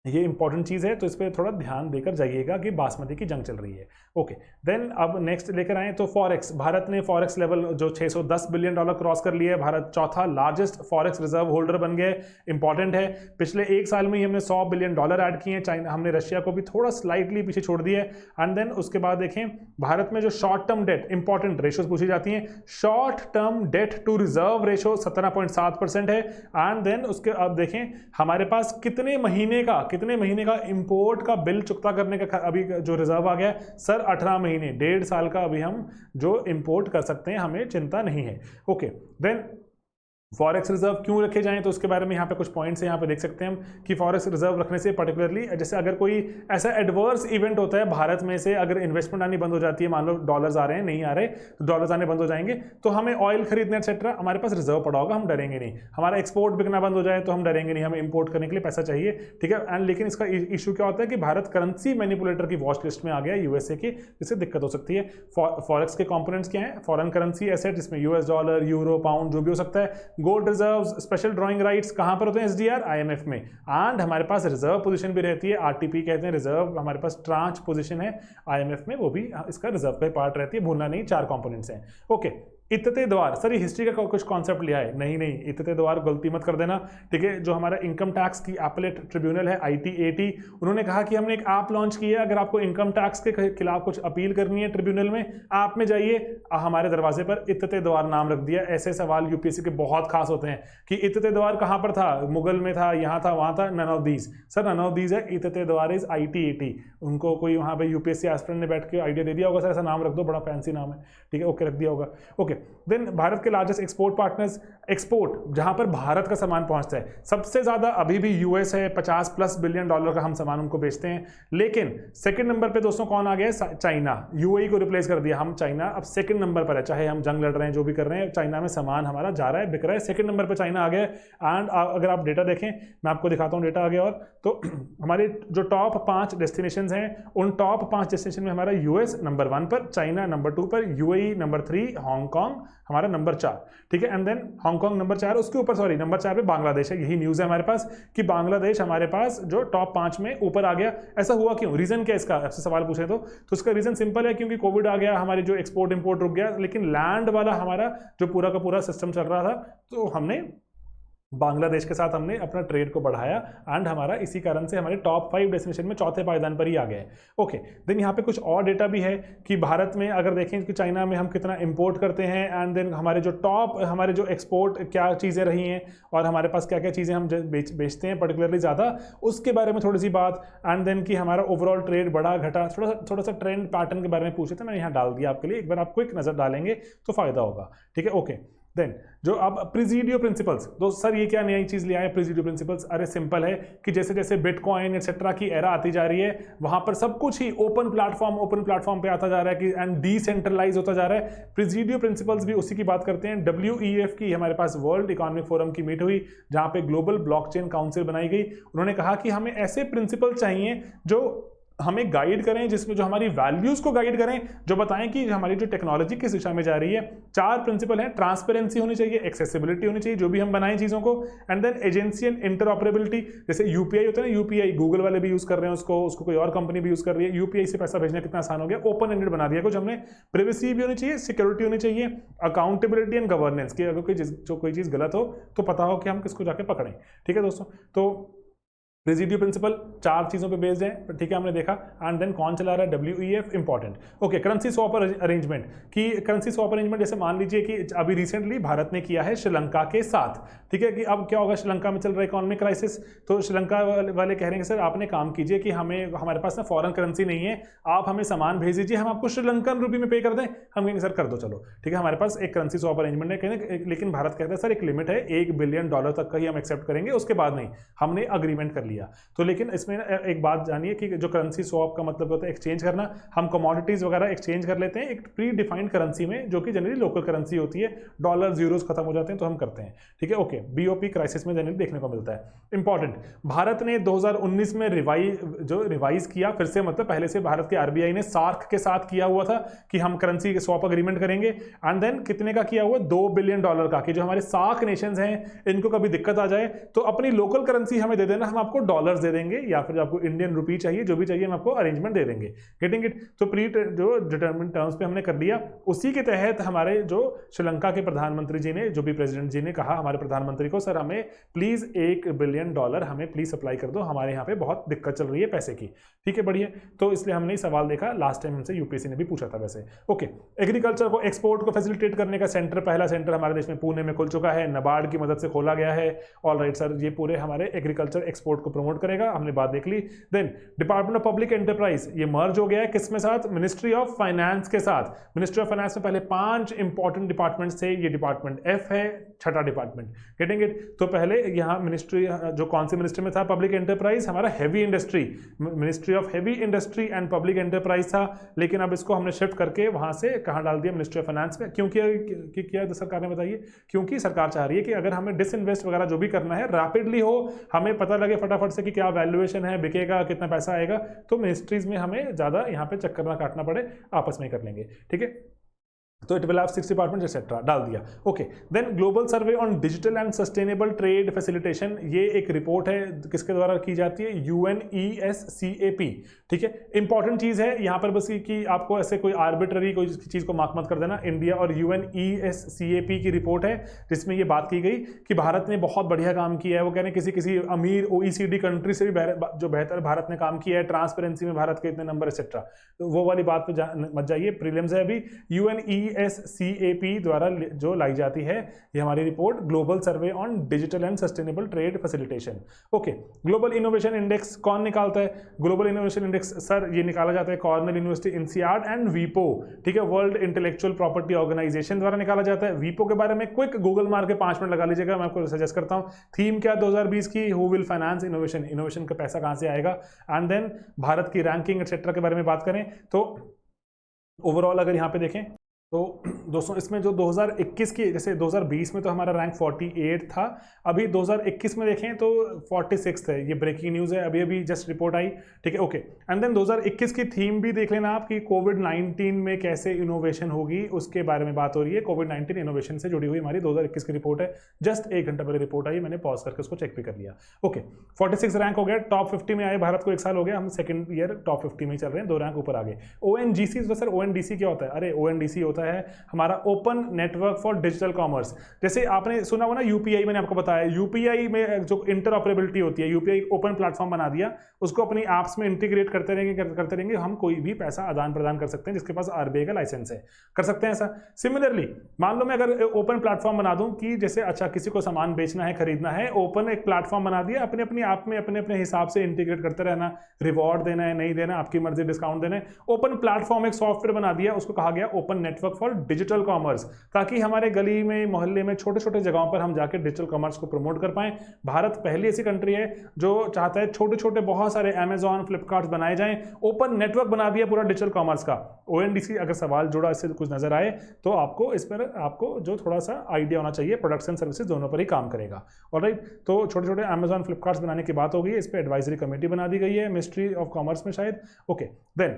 ये इंपॉर्टेंट चीज है, तो इस पर थोड़ा ध्यान देकर जाइएगा कि बासमती की जंग चल रही है। ओके, देन अब नेक्स्ट लेकर आए तो फॉरेक्स। भारत ने फॉरेक्स लेवल जो $610 बिलियन क्रॉस कर लिया है। भारत चौथा लार्जेस्ट फॉरेक्स रिजर्व होल्डर बन गया। इंपॉर्टेंट है, पिछले एक साल में ही हमने $100 बिलियन ऐड किए हैं। चाइना, हमने रशिया को भी थोड़ा स्लाइटली पीछे छोड़ दिया है। एंड देन उसके बाद देखें भारत में जो short term debt, important ratios पूछी जाती हैं। Short term debt to reserve ratio 17.7% है। एंड देन उसके अब देखें हमारे पास कितने महीने का इंपोर्ट का बिल चुकता करने का अभी जो रिजर्व आ गया सर 18 महीने, 1.5 साल का अभी हम जो इंपोर्ट कर सकते हैं, हमें चिंता नहीं है। ओके, देन फॉरेक्स रिजर्व क्यों रखे जाएं तो उसके बारे में यहाँ पे कुछ पॉइंट्स हैं, यहाँ पे देख सकते हैं हम कि फॉरेक्स रिजर्व रखने से पर्टिकुलरली जैसे अगर कोई ऐसा एडवर्स इवेंट होता है भारत में से, अगर इन्वेस्टमेंट आनी बंद हो जाती है, मान लो डॉलर्स आ रहे हैं नहीं आ रहे, तो डॉलर्स आने बंद हो जाएंगे, तो हमें ऑयल खरीदने एक्सेट्रा हमारे पास रिजर्व पड़ा होगा, हम डरेंगे नहीं। हमारा एक्सपोर्ट बिकना बंद हो जाए तो हम डरेंगे नहीं, हमें इंपोर्ट करने के लिए पैसा चाहिए। ठीक है, एंड लेकिन इसका इशू क्या होता है कि भारत करेंसी मैनिपुलेटर की वॉच लिस्ट में आ गया USA की, जिससे दिक्कत हो सकती है। फॉरेक्स के कॉम्पोनेंट्स क्या है? फॉरेन करेंसी एसेट, जिसमें US डॉलर, यूरो, पाउंड जो भी हो सकता है। Gold reserve, special drawing rights कहां पर होते हैं? SDR, IMF में। एंड हमारे पास रिजर्व पोजीशन भी रहती है, RTP कहते हैं रिजर्व, हमारे पास ट्रांच पोजीशन है IMF में, वो भी इसका रिजर्व का पार्ट रहती है, भूलना नहीं, 4 कंपोनेंट्स हैं। ओके, इत्ते द्वार, सर ये हिस्ट्री का कुछ कॉन्सेप्ट लिया है? नहीं, इत्ते द्वार गलती मत कर देना। ठीक है, जो हमारा इनकम टैक्स की अपीलेट ट्रिब्यूनल है ITAT, उन्होंने कहा कि हमने एक ऐप लॉन्च की है, अगर आपको इनकम टैक्स के खिलाफ कुछ अपील करनी है ट्रिब्यूनल में, ऐप में जाइए, हमारे दरवाजे पर इत्ते द्वार नाम रख दिया। ऐसे सवाल UPSC के बहुत खास होते हैं कि इत्ते द्वार कहाँ पर था, मुगल में था, यहाँ था, वहाँ था, none of these. Sir none of these है, इत्ते द्वार इज ITAT। उनको कोई वहाँ पे UPSC एस्पिरेंट ने बैठ के आइडिया दे दिया होगा, सर ऐसा नाम रख दो, बड़ा फैंसी नाम है। ठीक है, ओके रख दिया होगा। ओके, देन भारत के लार्जेस्ट एक्सपोर्ट पार्टनर्स, एक्सपोर्ट जहां पर भारत का सामान पहुंचता है सबसे ज्यादा अभी भी US है, $50+ बिलियन का हम सामान उनको बेचते हैं। लेकिन सेकंड नंबर पे दोस्तों कौन आ गया है? चाइना। UAE को रिप्लेस कर दिया, हम चाइना अब सेकंड नंबर पर है, चाहे हम जंग लड़ रहे हैं, जो भी कर रहे हैं, चाइना में सामान हमारा जा रहा है, बिक रहा है, सेकंड नंबर पर चाइना आ गया। एंड अगर आप डेटा देखें, मैं आपको दिखाता हूं डेटा आ गया, और तो हमारे जो टॉप 5 डेस्टिनेशन हैं, उन टॉप 5 डेस्टिनेशन में हमारा US नंबर 1 पर, चाइना नंबर 2 पर, UAE नंबर 3, हांगकांग हमारा नंबर 4। ठीक है, एंड देन हांगकांग नंबर 4, उसके ऊपर सॉरी नंबर 4 पे बांग्लादेश है। यही न्यूज़ है हमारे पास कि बांग्लादेश हमारे पास जो टॉप 5 में ऊपर आ गया। ऐसा हुआ क्यों? रीजन क्या इसका? आपसे सवाल पूछे तो उसका रीजन सिंपल है, क्योंकि कोविड आ गया, हमारी जो एक्सपोर्ट इंपोर्ट रुक गया, लेकिन लैंड वाला हमारा जो पूरा का पूरा सिस्टम चल रहा था, तो हमने बांग्लादेश के साथ हमने अपना ट्रेड को बढ़ाया, एंड हमारा इसी कारण से हमारे टॉप 5 डेस्टिनेशन में चौथे पायदान पर ही आ गए। ओके, देन यहाँ पे कुछ और डेटा भी है कि भारत में अगर देखें कि चाइना में हम कितना इंपोर्ट करते हैं, एंड देन हमारे जो टॉप हमारे जो एक्सपोर्ट क्या चीज़ें रही हैं, और हमारे पास क्या क्या चीज़ें हम बेचते हैं पर्टिकुलरली ज़्यादा, उसके बारे में थोड़ी सी बात। एंड देन कि हमारा ओवरऑल ट्रेड बढ़ा घटा, थोड़ा सा ट्रेंड पैटर्न के बारे में पूछे थे, मैंने यहाँ डाल दिया आपके लिए, एक बार आप क्विक नज़र डालेंगे तो फायदा होगा। ठीक है, ओके, देन जो अब प्रिजीडियो प्रिंसिपल्स, दोस्त सर ये क्या नई चीज ले आए प्रिजीडियो प्रिंसिपल्स? अरे सिंपल है कि जैसे जैसे बिटकॉइन एक्सेट्रा की एरा आती जा रही है, वहां पर सब कुछ ही ओपन प्लेटफॉर्म पे आता जा रहा है कि एंड डिसेंट्रलाइज होता जा रहा है। प्रिजीडियो प्रिंसिपल्स भी उसी की बात करते हैं। WEF की हमारे पास वर्ल्ड इकोनॉमिक फोरम की मीट हुई, जहां पे ग्लोबल ब्लॉकचेन काउंसिल बनाई गई। उन्होंने कहा कि हमें ऐसे प्रिंसिपल चाहिए जो हमें गाइड करें, जिसमें जो हमारी वैल्यूज को गाइड करें, जो बताएं कि हमारी जो टेक्नोलॉजी किस दिशा में जा रही है। 4 प्रिंसिपल हैं, ट्रांसपेरेंसी होनी चाहिए, एक्सेसिबिलिटी होनी चाहिए जो भी हम बनाएं चीजों को, and then agency and interoperability. जैसे यूपीआई होता है ना, यूपीआई गूगल वाले भी यूज कर रहे हैं उसको कोई और कंपनी भी यूज कर रही है। यूपीआई से पैसा भेजना कितना आसान हो गया, ओपन एंडेड बना दिया कुछ हमने। प्रिवेसी भी होनी चाहिए, सिक्योरिटी होनी चाहिए, अकाउंटेबिलिटी एंड गवर्नेंस की अगर कोई चीज गलत हो तो पता हो कि हम किसको जाके पकड़ें। ठीक है दोस्तों, तो रेजिड्यू प्रिंसिपल 4 चीजों पे बेस्ड है। ठीक है, हमने देखा। एंड देन कौन चला रहा है, WEF important. Okay, currency swap arrangement की करेंसी स्वैप अरेंजमेंट जैसे मान लीजिए कि अभी रिसेंटली भारत ने किया है श्रीलंका के साथ। ठीक है, कि अब क्या होगा, श्रीलंका में चल रहा है इकोनॉमिक क्राइसिस, तो श्रीलंका वाले कह रहे हैं कि सर आपने काम कीजिए कि हमारे पास ना फॉरेन करेंसी नहीं है, आप हमें सामान भेज दीजिए, हम आपको श्रीलंकन रुपये में पे कर दें। हम कहेंगे सर कर दो, चलो ठीक है, हमारे पास एक करेंसी स्वैप अरेंजमेंट है। कहेंगे लेकिन भारत कहता है सर एक लिमिट है, $1 बिलियन तक का ही हम एक्सेप्ट करेंगे, उसके बाद नहीं। हमने अग्रीमेंट कर लिया। तो लेकिन इसमें एक बात जानिए कि जो करेंसी स्वैप का मतलब होता है एक्सचेंज करना, हम कमोडिटीज वगैरह एक्सचेंज कर लेते हैं एक प्री डिफाइंड करेंसी में, जो कि जनरली लोकल करेंसी होती है। डॉलर यूरोस खत्म हो जाते हैं तो हम करते हैं। ठीक है, ओके, BOP क्राइसिस में जनरली देखने को मिलता है। इंपॉर्टेंट, भारत ने 2019 में रिवाइज किया फिर से, मतलब पहले से भारत के RBI ने सार्क के साथ किया हुआ था कि हम करेंसी के स्वैप अग्रीमेंट करेंगे। एंड देन कितने का किया हुआ, $2 बिलियन का, कि जो हमारे सार्क नेशंस हैं इनको कभी दिक्कत आ जाए तो अपनी लोकल करेंसी हमें दे देना, हम आपको डॉलर्स दे देंगे, या फिर आपको इंडियन रुपी चाहिए, जो भी चाहिए हम आपको अरेंजमेंट दे देंगे। Getting it? तो जो डिटरमिन्ड टर्म्स पे हमने कर दिया, उसी के तहत हमारे जो श्रीलंका के प्रधानमंत्री जी ने, जो भी प्रेसिडेंट जी ने कहा हमारे प्रधानमंत्री को, सर हमें प्लीज $1 बिलियन हमें प्लीज सप्लाई कर दो, हमारे यहाँ पे बहुत दिक्कत चल रही है पैसे की। ठीक है, बढ़िया। तो इसलिए हमने सवाल देखा, लास्ट टाइम हमसे यूपीएससी ने भी पूछा था वैसे। ओके, एग्रीकल्चर को एक्सपोर्ट को फैसिलिटेट करने का सेंटर, पहला सेंटर हमारे देश में पुणे में खुल चुका है, नाबार्ड की मदद से खोला गया है। ऑल राइट सर, ये पूरे हमारे एग्रीकल्चर एक्सपोर्ट को प्रमोट करेगा, हमने बात देख ली। Then department of public enterprise, ये मर्ज हो गया है किसमें साथ, मिनिस्ट्री ऑफ फाइनेंस के साथ। मिनिस्ट्री ऑफ फाइनेंस में पहले 5 इंपॉर्टेंट डिपार्टमेंट थे, ये डिपार्टमेंट F है, छठा डिपार्टमेंट। Getting it? तो पहले यहाँ मिनिस्ट्री, जो कौन सी मिनिस्ट्री में था, पब्लिक एंटरप्राइज, हमारा heavy industry, ministry of heavy industry and public enterprise था। लेकिन अब इसको हमने शिफ्ट करके वहां से कहाँ डाल दिया, मिनिस्ट्री ऑफ फाइनेंस में। क्यों किया सरकार ने, बताइए? क्योंकि सरकार चाह रही है कि अगर हमें डिसइन्वेस्ट वगैरह जो भी करना है रैपिडली हो, हमें पता लगे फटाफट से कि क्या वैल्यूएशन है, बिकेगा, कितना पैसा आएगा, तो मिनिस्ट्रीज में हमें ज्यादा यहाँ पे चक्कर ना काटना पड़े, आपस में कर लेंगे। ठीक है, तो it will have 6 department etcetera, डाल दिया। Okay, then global survey on digital and sustainable trade facilitation, ये एक रिपोर्ट है, किसके द्वारा की जाती है, UNESCAP। ठीक है, इंपॉर्टेंट चीज है यहाँ पर बस कि आपको ऐसे कोई आर्बिट्ररी कोई चीज को मार्क मत कर देना। इंडिया और UNESCAP की रिपोर्ट है, जिसमें ये बात की गई कि भारत ने बहुत बढ़िया काम किया है। वो कह रहे हैं किसी अमीर OECD कंट्री से भी जो बेहतर भारत ने काम किया है, ट्रांसपेरेंसी में भारत के इतने नंबर एक्सेट्रा। तो वो वाली बात पे मत जाइए, प्रीलिम्स है अभी। UNESCAP द्वारा जो लाई जाती है ये हमारी report, global survey on digital and sustainable trade facilitation. Okay, global innovation index कौन निकालता है? ग्लोबल इनोवेशन इंडेक्स सर ये निकाला जाता है कॉर्नेल यूनिवर्सिटी, INSEAD एंड वीपो। ठीक है, वर्ल्ड इंटेलेक्चुअल प्रॉपर्टी ऑर्गेनाइजेशन द्वारा निकाला जाता है। वीपो के बारे में क्विक गूगल मार के 5 मिनट लगा लीजिएगा, मैं आपको सजेस्ट करता हूं। थीम क्या 2020 की, who will finance innovation, innovation का पैसा कहां से आएगा। एंड देन भारत की रैंकिंग एक्सेट्रा के बारे में बात करें तो ओवरऑल अगर यहाँ पे देखें तो दोस्तों इसमें जो 2021 की, जैसे 2020 में तो हमारा रैंक 48 था, अभी 2021 में देखें तो 46 है। ये ब्रेकिंग न्यूज़ है, अभी अभी जस्ट रिपोर्ट आई। ठीक है, ओके। एंड देन 2021 की थीम भी देख लेना आप कि कोविड-19 में कैसे इनोवेशन होगी, उसके बारे में बात हो रही है। कोविड-19 इनोवेशन से जुड़ी हुई हमारी 2021 की रिपोर्ट है, जस्ट 1 घंटा पहले रिपोर्ट आई, मैंने पॉज करके उसको चेक भी कर लिया। ओके, 46 रैंक हो गया, टॉप 50 में आए भारत को 1 साल हो गया, हम सेकंड ईयर टॉप 50 में चल रहे हैं, 2 रैंक ऊपर आ गए। ONGC, तो सर ONDC क्या होता है? अरे ONDC होता है हमारा open network for digital commerce. जैसे आपने सुना हो ना UPI, मैंने आपको बताया UPI में जो इंटरऑपरेबिलिटी होती है, UPI ओपन प्लेटफॉर्म बना दिया, उसको अपनी ऐप्स में इंटीग्रेट करते रहेंगे, हम कोई भी पैसा आदान प्रदान कर सकते हैं जिसके पास RBI का लाइसेंस है, कर सकते हैं ऐसा। सिमिलरली मान लो मैं अगर ओपन प्लेटफॉर्म बना दूं कि जैसे अच्छा किसी को सामान बेचना है, खरीदना है, ओपन एक प्लेटफॉर्म बना दिया, अपने अपनी ऐप में अपने हिसाब से इंटीग्रेट करते रहना, रिवॉर्ड देना है नहीं देना आपकी मर्जी, डिस्काउंट देना है, ओपन प्लेटफॉर्म एक सॉफ्टवेयर बना दिया, उसको कहा गया open network network for digital commerce, ताकि हमारे गली में मोहल्ले में छोटे छोटे जगहों पर हम जाके डिजिटल कॉमर्स को प्रमोट कर पाएं। भारत पहली ऐसी कंट्री है जो चाहता है छोटे छोटे बहुत सारे अमेजॉन फ्लिपकार्ट बनाए जाएं, ओपन नेटवर्क बना दिया पूरा डिजिटल कॉमर्स का। ओएनडीसी अगर सवाल जुड़ा इससे कुछ नजर आए तो आपको इस पर आपको जो थोड़ा सा आइडिया होना चाहिए, प्रोडक्ट्स एंड सर्विसेज दोनों पर ही काम करेगा। ऑलराइट, तो छोटे छोटे अमेजॉन फ्लिपकार्ट बनाने की बात हो गई, इस पर एडवाइजरी कमेटी बना दी गई है मिनिस्ट्री ऑफ कॉमर्स में शायद। ओके, देन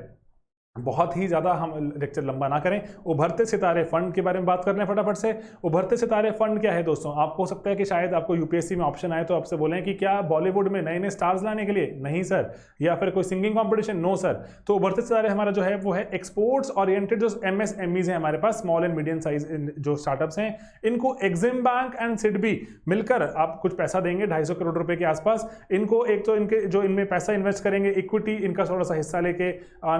बहुत ही ज़्यादा हम लेक्चर लंबा ना करें, उभरते सितारे फंड के बारे में बात कर लें फटाफट से। उभरते सितारे फंड क्या है दोस्तों? आपको हो सकता है कि शायद आपको यूपीएससी में ऑप्शन आए तो आपसे बोलें कि क्या बॉलीवुड में नए नए स्टार्स लाने के लिए? नहीं सर। या फिर कोई सिंगिंग कॉम्पिटिशन? No sir. तो उभरते सितारे हमारा जो है वो है एक्सपोर्ट्स ओरिएंटेड जो एमएसएमईज हैं हमारे पास, स्मॉल एंड मीडियम साइज जो स्टार्टअप्स हैं, इनको एग्जिम बैंक एंड सिडबी मिलकर आप कुछ पैसा देंगे 250 करोड़ रुपए के आसपास। इनको एक तो इनके जो इनमें पैसा इन्वेस्ट करेंगे, इक्विटी इनका थोड़ा सा हिस्सा लेके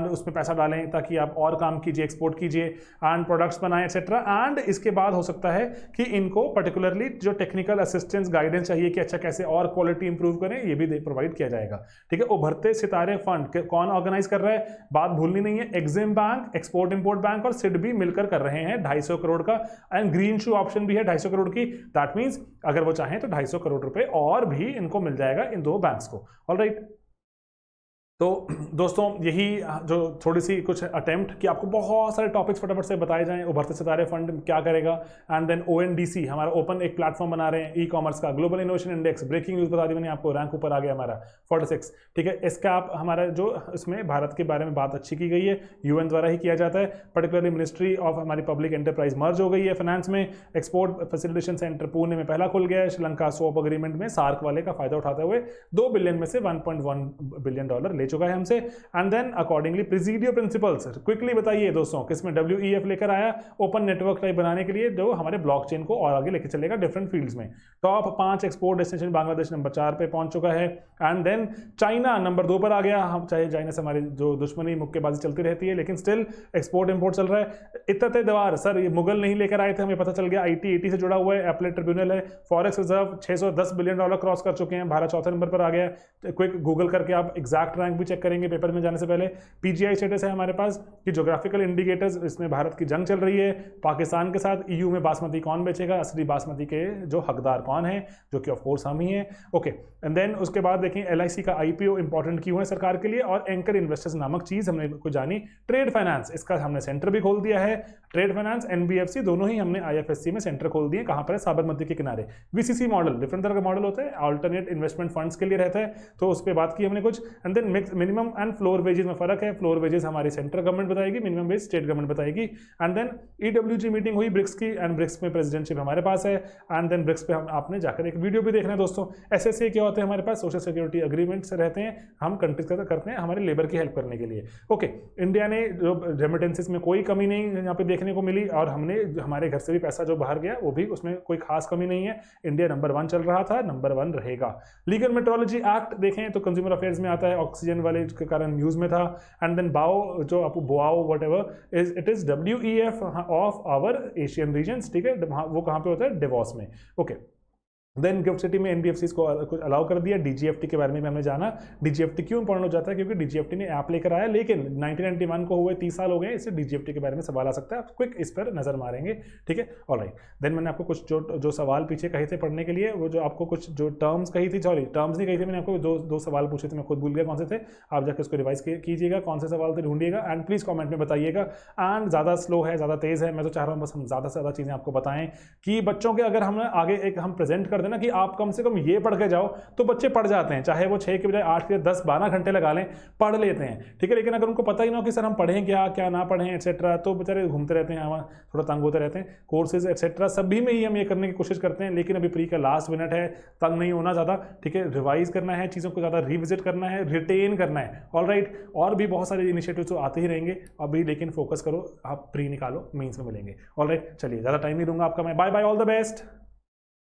उसमें पैसा डालें ताकि आप और काम कीजिए, एक्सपोर्ट कीजिए एंड प्रोडक्ट्स बनाएं एक्सेट्रा। एंड इसके बाद हो सकता है कि इनको पर्टिकुलरली जो टेक्निकल असिस्टेंस गाइडेंस चाहिए कि अच्छा कैसे और क्वालिटी इंप्रूव करें, ये भी प्रोवाइड किया जाएगा। ठीक है, उभरते सितारे फंड कौन ऑर्गेनाइज कर रहा है? बात भूलनी नहीं है, EXIM bank, export import bank और सिडबी मिलकर कर रहे हैं 250 करोड़ का। एंड ग्रीन शू ऑप्शन भी है 250 करोड़ की। दैट मींस अगर वो चाहें तो 250 करोड़ रुपए और भी इनको मिल जाएगा इन दो बैंक्स को। ऑलराइट, तो दोस्तों यही जो थोड़ी सी कुछ अटेम्प्ट कि आपको बहुत सारे टॉपिक्स फटाफट से बताए जाएं। उभरते सितारे फंड क्या करेगा, एंड देन ओएनडीसी हमारा ओपन एक प्लेटफॉर्म बना रहे हैं ई कॉमर्स का, global innovation index, breaking news बता दी मैंने आपको, रैंक ऊपर आ गया हमारा 46। ठीक है, इसका आप हमारा जो इसमें भारत के बारे में बात अच्छी की गई है, यूएन द्वारा ही किया जाता है। पर्टिकुलरली मिनिस्ट्री ऑफ हमारी पब्लिक एंटरप्राइज मर्ज हो गई है फाइनेंस में। एक्सपोर्ट फैसिलिटेशन सेंटर पुणे में पहला खुल गया है। श्रीलंका स्वॉप अग्रीमेंट में सार्क वाले का फायदा उठाते हुए 2 बिलियन में से 1.1 बिलियन डॉलर ले चुका है हमसे। एंड देन अकॉर्डिंगली प्रिजीडियो प्रिंसिपल्स क्विकली बताइए दोस्तों किसमें WEF लेकर आया, ओपन नेटवर्क टाइप बनाने के लिए जो हमारे ब्लॉकचेन को और आगे लेकर चलेगा डिफरेंट फील्ड्स में। Top 5 export destination Bangladesh number 4 पे पहुंच चुका है। एंड देन चाइना नंबर 2 पर आ गया। हम चाहे चाइना से हमारी जो दुश्मनी मुक्केबाजी चलती रहती है लेकिन स्टिल एक्सपोर्ट इंपोर्ट चल रहा है। इतने दवार सर ये मुगल नहीं लेकर आए थे, हमें पता चल गया। IT से जुड़ा हुआ है, एपलेट ट्रिब्यूनल है। Forex reserve 610 billion dollar cross कर चुके हैं, भारत चौथे नंबर पर आ गया है। क्विक गूगल करके आप एग्जैक्ट रैंक भी चेक करेंगे पेपर में जाने से पहले। PGI स्टेटस है हमारे पास कि ज्योग्राफिकल इंडिकेटर्स, इसमें भारत की जंग चल रही है पाकिस्तान के साथ। EU में बासमती कौन बेचेगा, असली बासमती के जो हकदार कौन है, जो कि ऑफ कोर्स हम ही हैं। ओके, एंड देन उसके बाद देखें LIC का IPO इंपॉर्टेंट क्यों है सरकार के लिए, और एंकर इन्वेस्टर्स नामक चीज हमने कुछ जानी। ट्रेड फाइनेंस, इसका हमने सेंटर भी खोल दिया है। ट्रेड फाइनेंस NBFC दोनों ही हमने IFSC में सेंटर खोल दिए। कहां पर है? साबरमती के किनारे। VCC मॉडल डिफरेंट तरह का मॉडल होता है, अल्टरनेट इन्वेस्टमेंट फंड्स के लिए रहता है, तो उस पर बात की हमने कुछ। And then minimum and floor wages में फर्क है। फ्लोर वेजेस हमारी सेंट्रल गवर्नमेंट बताएगी, मिनिमम वेज स्टेट गवर्नमेंट बताएगी। एंड देन EWG मीटिंग हुई ब्रिक्स की, एंड ब्रिक्स में प्रेसिडेंटशिप हमारे पास है। एंड देन ब्रिक्स पे हम आपने जाकर एक वीडियो भी देखना है दोस्तों। SSA क्या होते हैं हमारे पास? सोशल सिक्योरिटी अग्रीमेंट्स रहते हैं, हम कंट्रीज करते हैं हमारे लेबर की हेल्प करने के लिए। ओके, इंडिया ने जो रेमिटेंसेस में कोई कमी नहीं यहाँ पे देखने को मिली, और हमने हमारे घर से भी पैसा जो बाहर गया वो भी उसमें कोई खास कमी नहीं है। इंडिया नंबर 1 चल रहा था, नंबर 1 रहेगा। लीगल मेट्रोलॉजी एक्ट देखें तो कंज्यूमर अफेयर्स में आता है, ऑक्सीजन वाले के कारण न्यूज में था। एंड देन बाओ जो आपको Boao what it is WEF of our Asian regions. ठीक है, वो कहाँ पे होता है? डिवोर्स में। ओके, देन गिफ्ट सिटी में NBFCs को कुछ अलाउ कर दिया। DGFT के बारे में हमने जाना। DGFT क्यों इंपॉर्टेंट हो जाता है? क्योंकि DGFT ने ऐप लेकर आया, लेकिन 1991 को हुए 30 साल हो गए, इससे DGFT के बारे में सवाल आ सकता है। आप क्विक इस पर नजर मारेंगे। ठीक है, ऑलराइट। देन मैंने आपको कुछ जो सवाल पीछे कहे थे पढ़ने के लिए, वो जो आपको कुछ जो टर्म्स कही थी, सॉरी टर्म्स नहीं कही थी मैंने आपको, दो सवाल पूछे थे, मैं खुद भूल गया कौन से थे। आप जाकर उसको रिवाइज कीजिएगा, कौन से सवाल थे ढूंढिएगा, एंड प्लीज कॉमेंट में बताइएगा। एंड ज़्यादा स्लो है, ज़्यादा तेज है, मैं तो चाह रहा हूँ बस हम ज़्यादा से ज़्यादा चीज़ें आपको बताएं कि बच्चों के अगर हम आगे एक हम प्रेजेंट कर देना कि आप कम से कम ये पढ़ के जाओ, तो बच्चे पढ़ जाते हैं, चाहे वो 6 के बजाय 8 के 10-12 घंटे लगा लें, पढ़ लेते हैं। ठीक है, लेकिन अगर उनको पता ही ना हो कि सर हम पढ़ें क्या ना पढ़ें एक्सेट्रा, तो बेचारे घूमते रहते हैं, थोड़ा तंग होते रहते हैं। कोर्सेज एक्सेट्रा सभी में ही हम ये करने की कोशिश करते हैं, लेकिन अभी प्री का लास्ट मिनट है, तंग नहीं होना ज़्यादा। ठीक है, रिवाइज करना है, चीज़ों को ज़्यादा रिविजिट करना है, रिटेन करना है। ऑलराइट, और भी बहुत सारे इनिशिएटिव्स तो आते ही रहेंगे अभी, लेकिन फोकस करो, आप प्री निकालो, मेंस में मिलेंगे। ऑलराइट, चलिए ज़्यादा टाइम नहीं दूंगा आपका मैं। Bye bye, all the best.